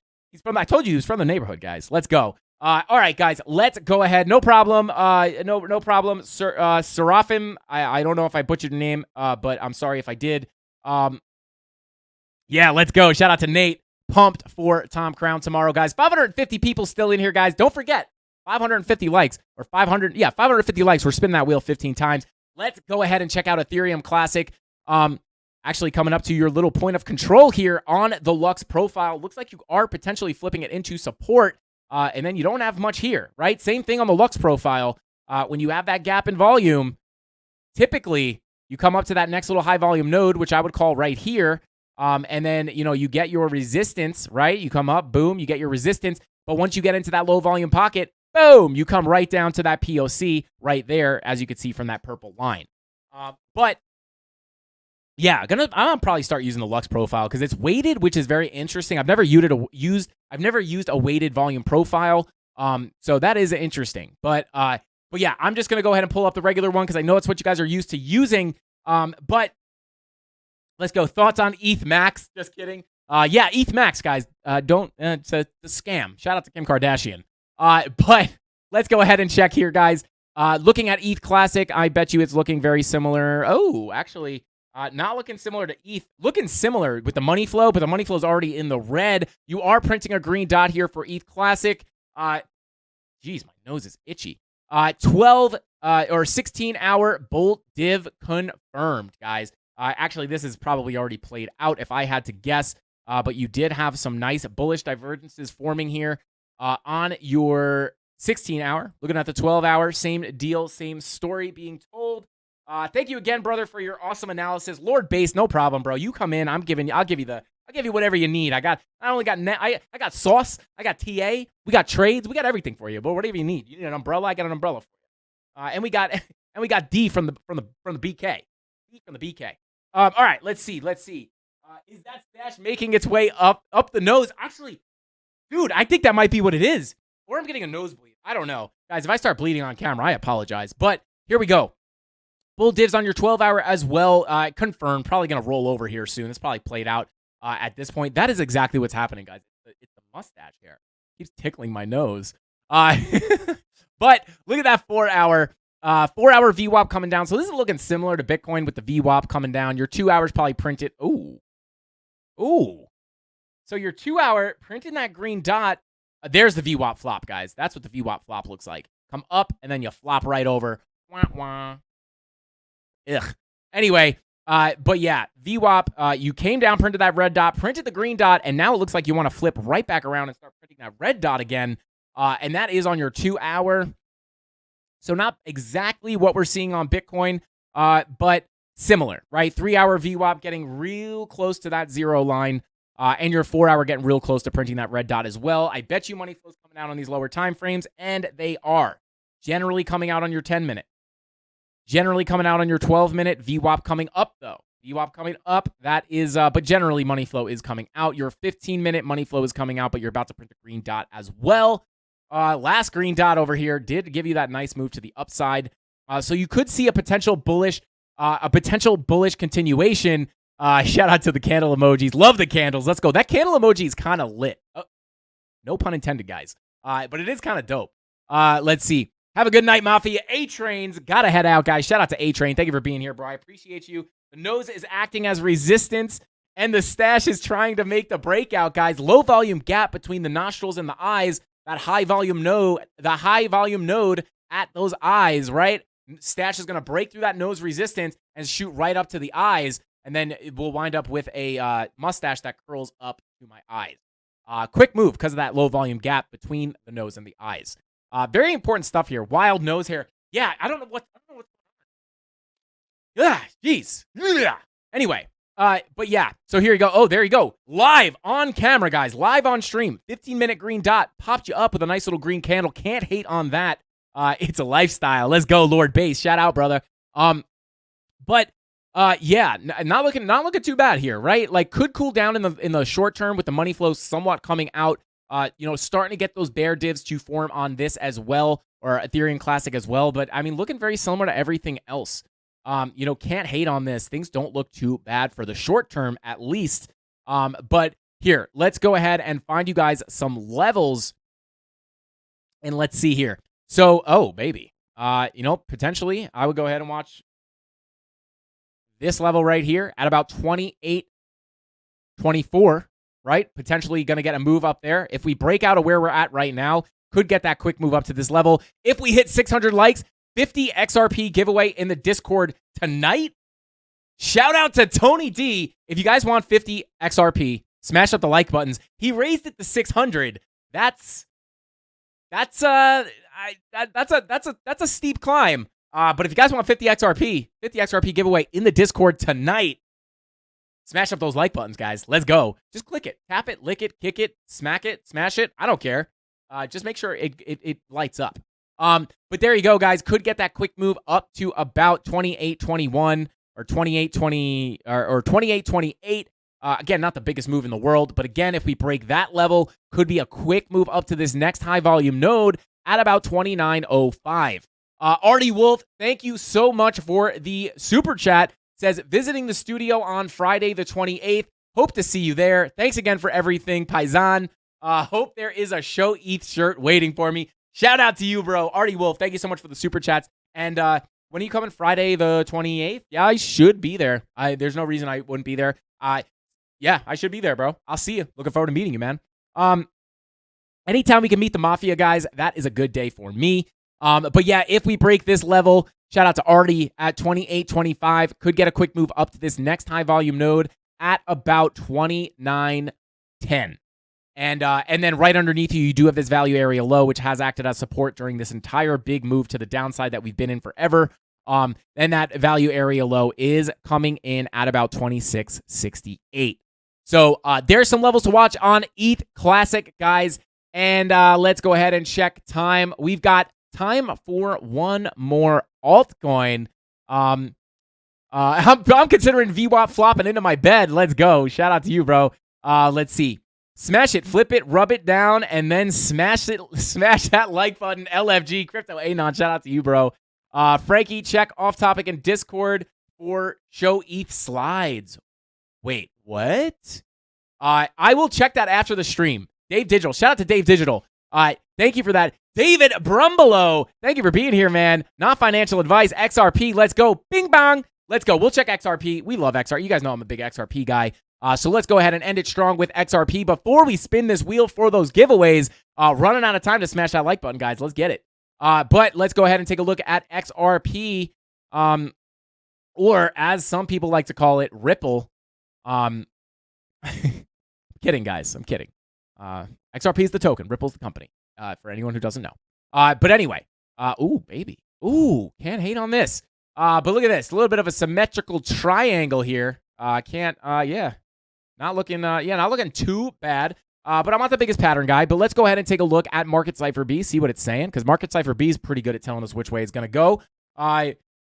told you he was from the neighborhood, guys. Let's go. All right, guys, let's go ahead. No problem. No problem. Seraphim, I don't know if I butchered your name, but I'm sorry if I did. Yeah, let's go. Shout out to Nate. Pumped for Tom Crown tomorrow, guys. 550 people still in here, guys. Don't forget, 550 likes or 550 likes. We're spinning that wheel 15 times. Let's go ahead and check out Ethereum Classic. Actually coming up to your little point of control here on the Lux profile. Looks like you are potentially flipping it into support. And then you don't have much here, right? Same thing on the Lux profile. When you have that gap in volume, typically you come up to that next little high volume node, which I would call right here. And then, you get your resistance, right? You come up, boom, you get your resistance. But once you get into that low volume pocket, boom, you come right down to that POC right there, as you can see from that purple line. But yeah, I'm gonna probably start using the Lux profile because it's weighted, which is very interesting. I've never used a weighted volume profile. So that is interesting. But yeah, I'm just gonna go ahead and pull up the regular one because I know it's what you guys are used to using. But let's go. Thoughts on ETH Max? Just kidding. Yeah, ETH Max, guys. It's a scam. Shout out to Kim Kardashian. But let's go ahead and check here, guys. Looking at ETH Classic, I bet you it's looking very similar. Oh, actually, not looking similar to ETH. Looking similar with the money flow, but the money flow is already in the red. You are printing a green dot here for ETH Classic. Geez, my nose is itchy. 12 or 16-hour Bolt div confirmed, guys. Actually, this is probably already played out if I had to guess. But you did have some nice bullish divergences forming here on your 16-hour. Looking at the 12-hour, same deal, same story being told. Thank you again, brother, for your awesome analysis. Lord Base, no problem, bro. You come in, I'll give you whatever you need. I got sauce, I got TA, we got trades, we got everything for you. But whatever you need, you need an umbrella, I got an umbrella for you. And we got D from the BK. D from the BK. All right, let's see. Is that stash making its way up the nose? Actually, dude, I think that might be what it is. Or I'm getting a nosebleed. I don't know. Guys, if I start bleeding on camera, I apologize. But here we go. Bull divs on your 12-hour as well. Confirmed. Probably going to roll over here soon. It's probably played out at this point. That is exactly what's happening, guys. It's the mustache hair. It keeps tickling my nose. But look at that 4-hour. 4-hour VWAP coming down. So this is looking similar to Bitcoin with the VWAP coming down. Your 2 hours probably printed. Ooh. So your 2-hour printing that green dot. There's the VWAP flop, guys. That's what the VWAP flop looks like. Come up and then you flop right over. Wah, wah. Ugh. Anyway, but yeah, VWAP, you came down, printed that red dot, printed the green dot, and now it looks like you want to flip right back around and start printing that red dot again. And that is on your 2-hour. So not exactly what we're seeing on Bitcoin, but similar, right? 3-hour VWAP getting real close to that zero line, and your 4-hour getting real close to printing that red dot as well. I bet you money flow's coming out on these lower time frames, and they are generally coming out on your 10-minute. Generally coming out on your 12-minute. VWAP coming up, though. VWAP coming up. That is, but generally money flow is coming out. Your 15-minute money flow is coming out, but you're about to print a green dot as well. Last green dot over here did give you that nice move to the upside. So you could see a potential bullish continuation. Shout out to the candle emojis. Love the candles. Let's go. That candle emoji is kind of lit. No pun intended, guys. But it is kind of dope. Let's see. Have a good night, Mafia. A-Trains. Gotta head out, guys. Shout out to A-Train. Thank you for being here, bro. I appreciate you. The nose is acting as resistance, and the stash is trying to make the breakout, guys. Low volume gap between the nostrils and the eyes. That high volume node, at those eyes, right? Stash is going to break through that nose resistance and shoot right up to the eyes, and then it will wind up with a mustache that curls up to my eyes. Quick move because of that low volume gap between the nose and the eyes. Very important stuff here. Wild nose hair. Yeah, I don't know what's going on. Yeah, jeez. Anyway, but yeah, so here you go. Oh, there you go. Live on camera, guys. Live on stream. 15-minute green dot. Popped you up with a nice little green candle. Can't hate on that. It's a lifestyle. Let's go, Lord Base. Shout out, brother. But yeah, not looking too bad here, right? Like could cool down in the short term with the money flow somewhat coming out. Starting to get those bear divs to form on this as well, or Ethereum Classic as well. But I mean, looking very similar to everything else. Can't hate on this. Things don't look too bad for the short term, at least. But here, let's go ahead and find you guys some levels. And let's see here. So, oh, baby. Potentially, I would go ahead and watch this level right here at about 28, 24, right? Potentially going to get a move up there. If we break out of where we're at right now, could get that quick move up to this level. If we hit 600 likes, 50 XRP giveaway in the Discord tonight. Shout out to Tony D. If you guys want 50 XRP, smash up the like buttons. He raised it to 600. That's a steep climb. But if you guys want 50 XRP giveaway in the Discord tonight, Smash up those like buttons, guys. Let's go. Just click it, tap it, lick it, kick it, smack it, smash it. I don't care. Just make sure it lights up. But there you go, guys. Could get that quick move up to about 28.21 or 28.20 or 28.28. Again, not the biggest move in the world, but again, if we break that level, could be a quick move up to this next high volume node at about 29.05. Artie Wolf, thank you so much for the super chat. Says, visiting the studio on Friday the 28th. Hope to see you there. Thanks again for everything, Paisan. Hope there is a Show ETH shirt waiting for me. Shout out to you, bro. Artie Wolf, thank you so much for the super chats. And when are you coming? Friday the 28th? Yeah, I should be there. There's no reason I wouldn't be there. Yeah, I should be there, bro. I'll see you. Looking forward to meeting you, man. Anytime we can meet the Mafia guys, that is a good day for me. But yeah, if we break this level, shout out to Artie at 28.25. Could get a quick move up to this next high volume node at about 29.10. And then right underneath you do have this value area low, which has acted as support during this entire big move to the downside that we've been in forever. And that value area low is coming in at about 26.68. So there's some levels to watch on ETH Classic, guys. And let's go ahead and check time. We've got time for one more altcoin. I'm considering VWAP flopping into my bed. Let's go. Shout out to you, bro. Let's see. Smash it, flip it, rub it down, and then smash that like button. LFG, Crypto Anon, shout out to you, bro. Frankie, check off topic in Discord for Show ETH slides. Wait, what? I will check that after the stream. Dave Digital, shout out to Dave Digital. Thank you for that. David Brumbelow, thank you for being here, man. Not financial advice. XRP, let's go. Bing bong. Let's go. We'll check XRP. We love XRP. You guys know I'm a big XRP guy. So let's go ahead and end it strong with XRP. Before we spin this wheel for those giveaways, running out of time to smash that like button, guys. Let's get it. But let's go ahead and take a look at XRP, or as some people like to call it, Ripple. Kidding, guys. I'm kidding. XRP is the token. Ripple's the company, for anyone who doesn't know. But anyway, ooh, baby. Ooh, can't hate on this. But look at this. A little bit of a symmetrical triangle here. Not looking too bad. But I'm not the biggest pattern guy. But let's go ahead and take a look at Market Cypher B, see what it's saying, because Market Cypher B is pretty good at telling us which way it's going to go.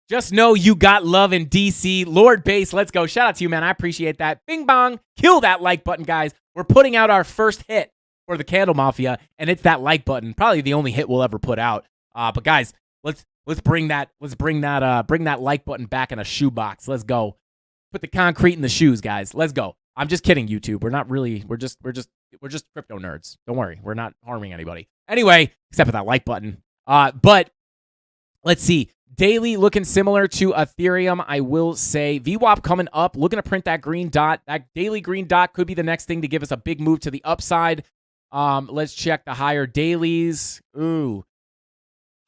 Just know you got love in DC. Lord Base, let's go. Shout out to you, man. I appreciate that. Bing bong. Kill that like button, guys. We're putting out our first hit for the Candle Mafia, and it's that like button. Probably the only hit we'll ever put out. But guys, let's bring that like button back in a shoebox. Let's go. Put the concrete in the shoes, guys. Let's go. I'm just kidding, YouTube. We're not really. We're just crypto nerds. Don't worry. We're not harming anybody. Anyway, except for that like button. But let's see. Daily looking similar to Ethereum, I will say. VWAP coming up, looking to print that green dot. That daily green dot could be the next thing to give us a big move to the upside. Let's check the higher dailies. Ooh.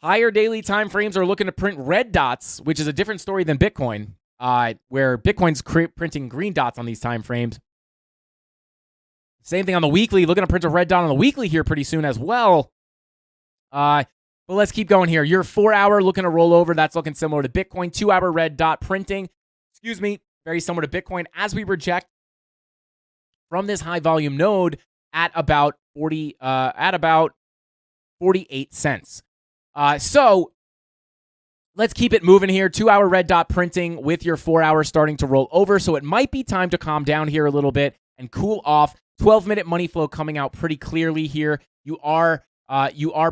Higher daily time frames are looking to print red dots, which is a different story than Bitcoin, where Bitcoin's printing green dots on these time frames. Same thing on the weekly, looking to print a red dot on the weekly here pretty soon as well. But let's keep going here. Your 4-hour looking to roll over. That's looking similar to Bitcoin. 2-hour red dot printing. Very similar to Bitcoin as we reject from this high volume node at about 48 cents. So let's keep it moving here. 2-hour red dot printing with your 4-hour starting to roll over. So it might be time to calm down here a little bit and cool off. 12-minute money flow coming out pretty clearly here. You are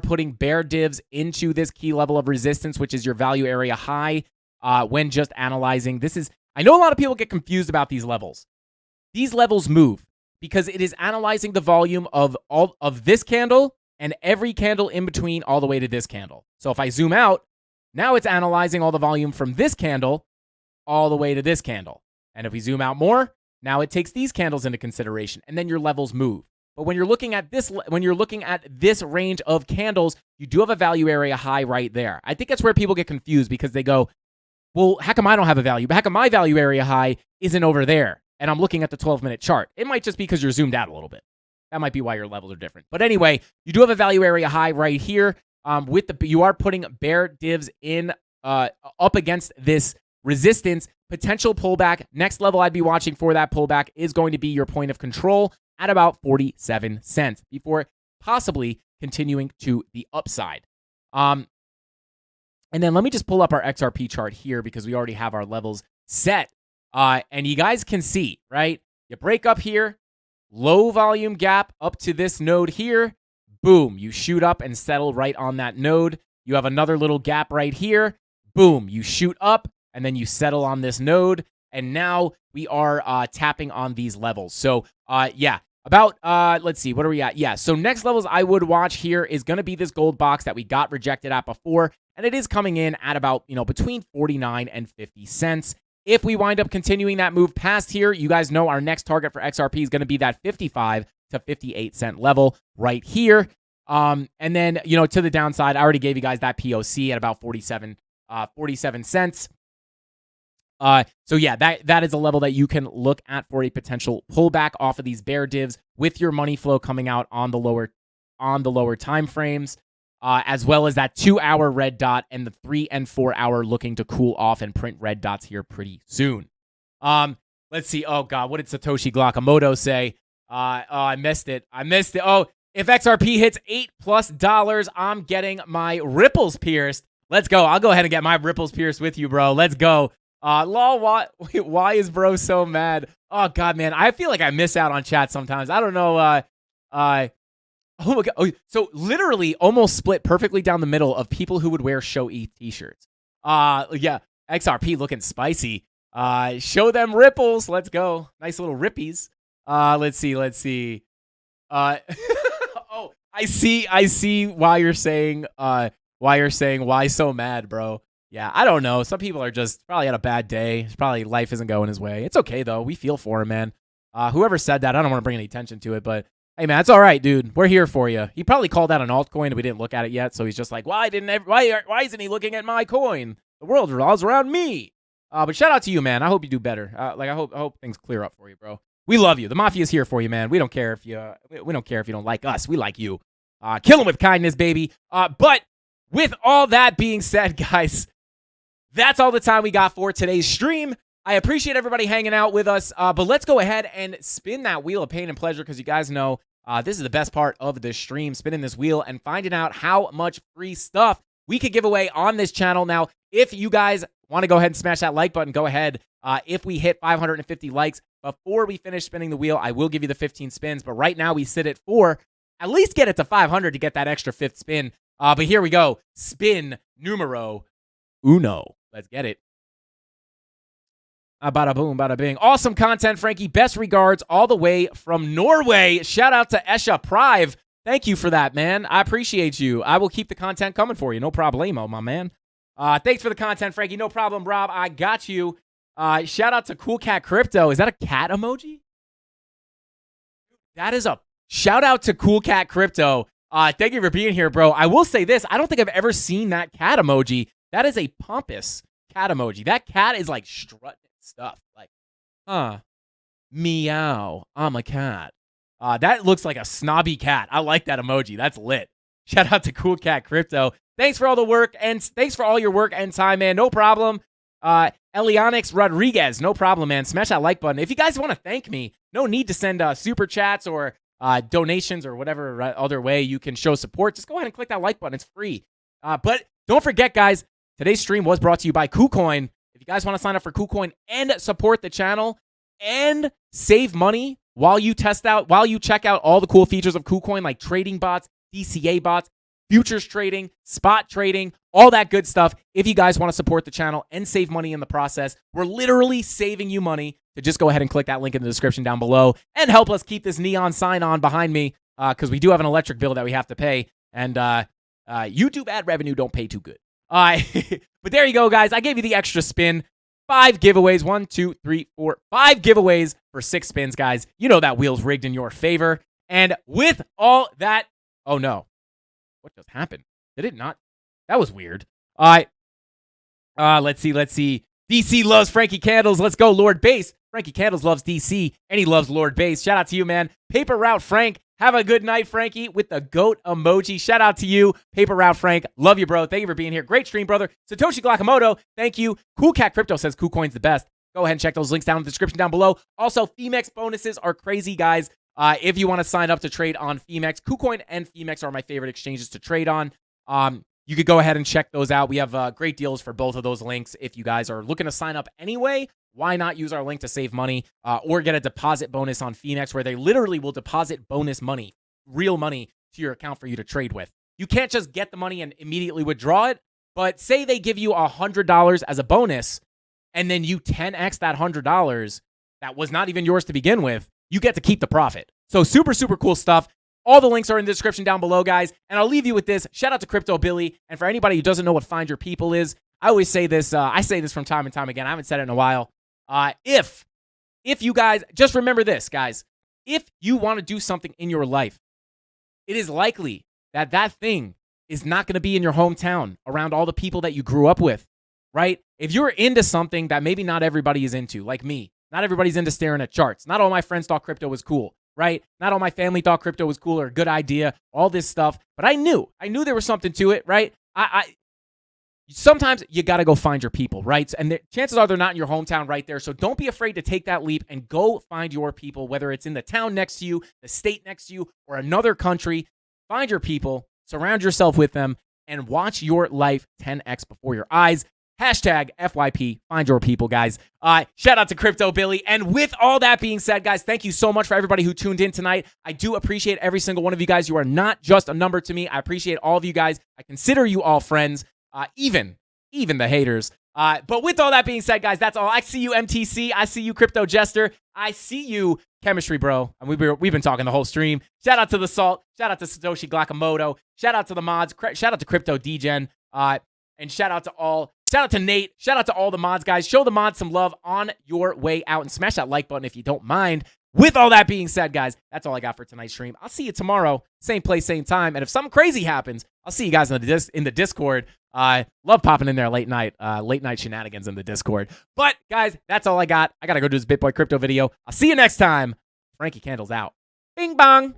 putting bear divs into this key level of resistance, which is your value area high, when just analyzing. I know a lot of people get confused about these levels. These levels move because it is analyzing the volume of all of this candle and every candle in between all the way to this candle. So if I zoom out, now it's analyzing all the volume from this candle all the way to this candle. And if we zoom out more, now it takes these candles into consideration, and then your levels move. But when you're looking at this range of candles, you do have a value area high right there. I think that's where people get confused because they go, well, how come I don't have a value? But how come my value area high isn't over there? And I'm looking at the 12-minute chart. It might just be because you're zoomed out a little bit. That might be why your levels are different. But anyway, you do have a value area high right here. You are putting bear divs in up against this resistance potential pullback. Next level I'd be watching for that pullback is going to be your point of control at about 47 cents before possibly continuing to the upside. And then let me just pull up our XRP chart here because we already have our levels set. And you guys can see, right? You break up here, low volume gap up to this node here. Boom, you shoot up and settle right on that node. You have another little gap right here. Boom, you shoot up and then you settle on this node. And now we are tapping on these levels. So, yeah, about, let's see, what are we at? Yeah, so next levels I would watch here is going to be this gold box that we got rejected at before. And it is coming in at about, between 49 and 50 cents. If we wind up continuing that move past here, you guys know our next target for XRP is going to be that 55 to 58 cent level right here. And then, to the downside, I already gave you guys that POC at about 47 cents. So yeah, that is a level that you can look at for a potential pullback off of these bear divs with your money flow coming out on the lower time frames. As well as that 2-hour red dot and the 3 and 4 hour looking to cool off and print red dots here pretty soon. Let's see. Oh God, what did Satoshi Glakamoto say? I missed it. Oh, if XRP hits $8+, I'm getting my ripples pierced. Let's go. I'll go ahead and get my ripples pierced with you, bro. Let's go. Lol, why is bro so mad? Oh God, man, I feel like I miss out on chat sometimes. I don't know. Oh my God. Oh, so literally almost split perfectly down the middle of people who would wear Show ETH t-shirts. Yeah, XRP looking spicy. Show them ripples. Let's go. Nice little rippies. Let's see. Oh, I see why you're saying why so mad, bro. Yeah, I don't know. Some people are just probably had a bad day. It's probably life isn't going his way. It's okay though. We feel for him, man. Whoever said that, I don't want to bring any attention to it, but hey, man, it's all right, dude. We're here for you. He probably called out an altcoin and we didn't look at it yet, so he's just like, why isn't he looking at my coin? The world revolves around me. But shout out to you, man. I hope you do better. I hope things clear up for you, bro. We love you. The Mafia's here for you, man. We don't care if you don't like us. We like you. Kill him with kindness, baby. But with all that being said, guys, that's all the time we got for today's stream. I appreciate everybody hanging out with us, but let's go ahead and spin that wheel of pain and pleasure because you guys know this is the best part of the stream, spinning this wheel and finding out how much free stuff we could give away on this channel. Now, if you guys want to go ahead and smash that like button, go ahead. If we hit 550 likes before we finish spinning the wheel, I will give you the 15 spins, but right now we sit at 4. At least get it to 500 to get that extra 5th spin. But here we go. Spin numero uno. Let's get it. Bada boom, bada bing. Awesome content, Frankie. Best regards all the way from Norway. Shout out to Esha Prive. Thank you for that, man. I appreciate you. I will keep the content coming for you. No problemo, my man. Thanks for the content, Frankie. No problem, Rob. I got you. Shout out to Cool Cat Crypto. Is that a cat emoji? That is a shout out to Cool Cat Crypto. Thank you for being here, bro. I will say this. I don't think I've ever seen that cat emoji. That is a pompous cat emoji. That cat is like strutting stuff. Like, meow. I'm a cat. That looks like a snobby cat. I like that emoji. That's lit. Shout out to Cool Cat Crypto. Thanks for all the work and thanks for all your work and time, man. No problem. Elianix Rodriguez. No problem, man. Smash that like button. If you guys want to thank me, no need to send super chats or donations or whatever other way you can show support. Just go ahead and click that like button. It's free. But don't forget, guys, today's stream was brought to you by KuCoin. If you guys want to sign up for KuCoin and support the channel and save money while you check out all the cool features of KuCoin like trading bots, DCA bots, futures trading, spot trading, all that good stuff. If you guys want to support the channel and save money in the process, we're literally saving you money. So just go ahead and click that link in the description down below and help us keep this neon sign on behind me because we do have an electric bill that we have to pay. And YouTube ad revenue don't pay too good. But there you go, guys. I gave you the extra spin. 5 giveaways. 1, 2, 3, 4, 5 giveaways for 6 spins, guys. You know that wheel's rigged in your favor. And with all that, oh no. What just happened? Did it not? That was weird. Let's see. DC loves Frankie Candles. Let's go, Lord Base. Frankie Candles loves DC, and he loves Lord Base. Shout out to you, man. Paper Route Frank. Have a good night, Frankie, with the goat emoji. Shout out to you, Paper Route Frank. Love you, bro. Thank you for being here. Great stream, brother. Satoshi Glakamoto, thank you. Cool Cat Crypto says KuCoin's the best. Go ahead and check those links down in the description down below. Also, Femex bonuses are crazy, guys. If you want to sign up to trade on Femex, KuCoin and Femex are my favorite exchanges to trade on. You could go ahead and check those out. We have great deals for both of those links. If you guys are looking to sign up anyway, why not use our link to save money or get a deposit bonus on Femex where they literally will deposit bonus money, real money, to your account for you to trade with. You can't just get the money and immediately withdraw it, but say they give you $100 as a bonus and then you 10x that $100 that was not even yours to begin with, you get to keep the profit. So super, super cool stuff. All the links are in the description down below, guys. And I'll leave you with this. Shout out to Crypto Billy. And for anybody who doesn't know what Find Your People is, I always say this. I say this from time and time again. I haven't said it in a while. If you guys, just remember this, guys. If you want to do something in your life, it is likely that that thing is not going to be in your hometown around all the people that you grew up with, right? If you're into something that maybe not everybody is into, like me, not everybody's into staring at charts. Not all my friends thought crypto was cool, right? Not all my family thought crypto was cool or a good idea, all this stuff. But I knew there was something to it, right? Sometimes you got to go find your people, right? And chances are they're not in your hometown right there. So don't be afraid to take that leap and go find your people, whether it's in the town next to you, the state next to you, or another country. Find your people, surround yourself with them, and watch your life 10x before your eyes. Hashtag FYP, find your people, guys. Shout out to Crypto Billy. And with all that being said, guys, thank you so much for everybody who tuned in tonight. I do appreciate every single one of you guys. You are not just a number to me. I appreciate all of you guys. I consider you all friends, even the haters. But with all that being said, guys, that's all. I see you, MTC. I see you, Crypto Jester. I see you, Chemistry Bro. And we've been talking the whole stream. Shout out to the Salt. Shout out to Satoshi Glakamoto. Shout out to the mods. Shout out to Crypto Degen. And shout out to Nate. Shout out to all the mods, guys. Show the mods some love on your way out and smash that like button if you don't mind. With all that being said, guys, that's all I got for tonight's stream. I'll see you tomorrow, same place, same time. And if something crazy happens, I'll see you guys in the Discord. Love popping in there late night shenanigans in the Discord. But guys, that's all I got. I gotta go do this BitBoy crypto video. I'll see you next time. Frankie Candles out. Bing bong.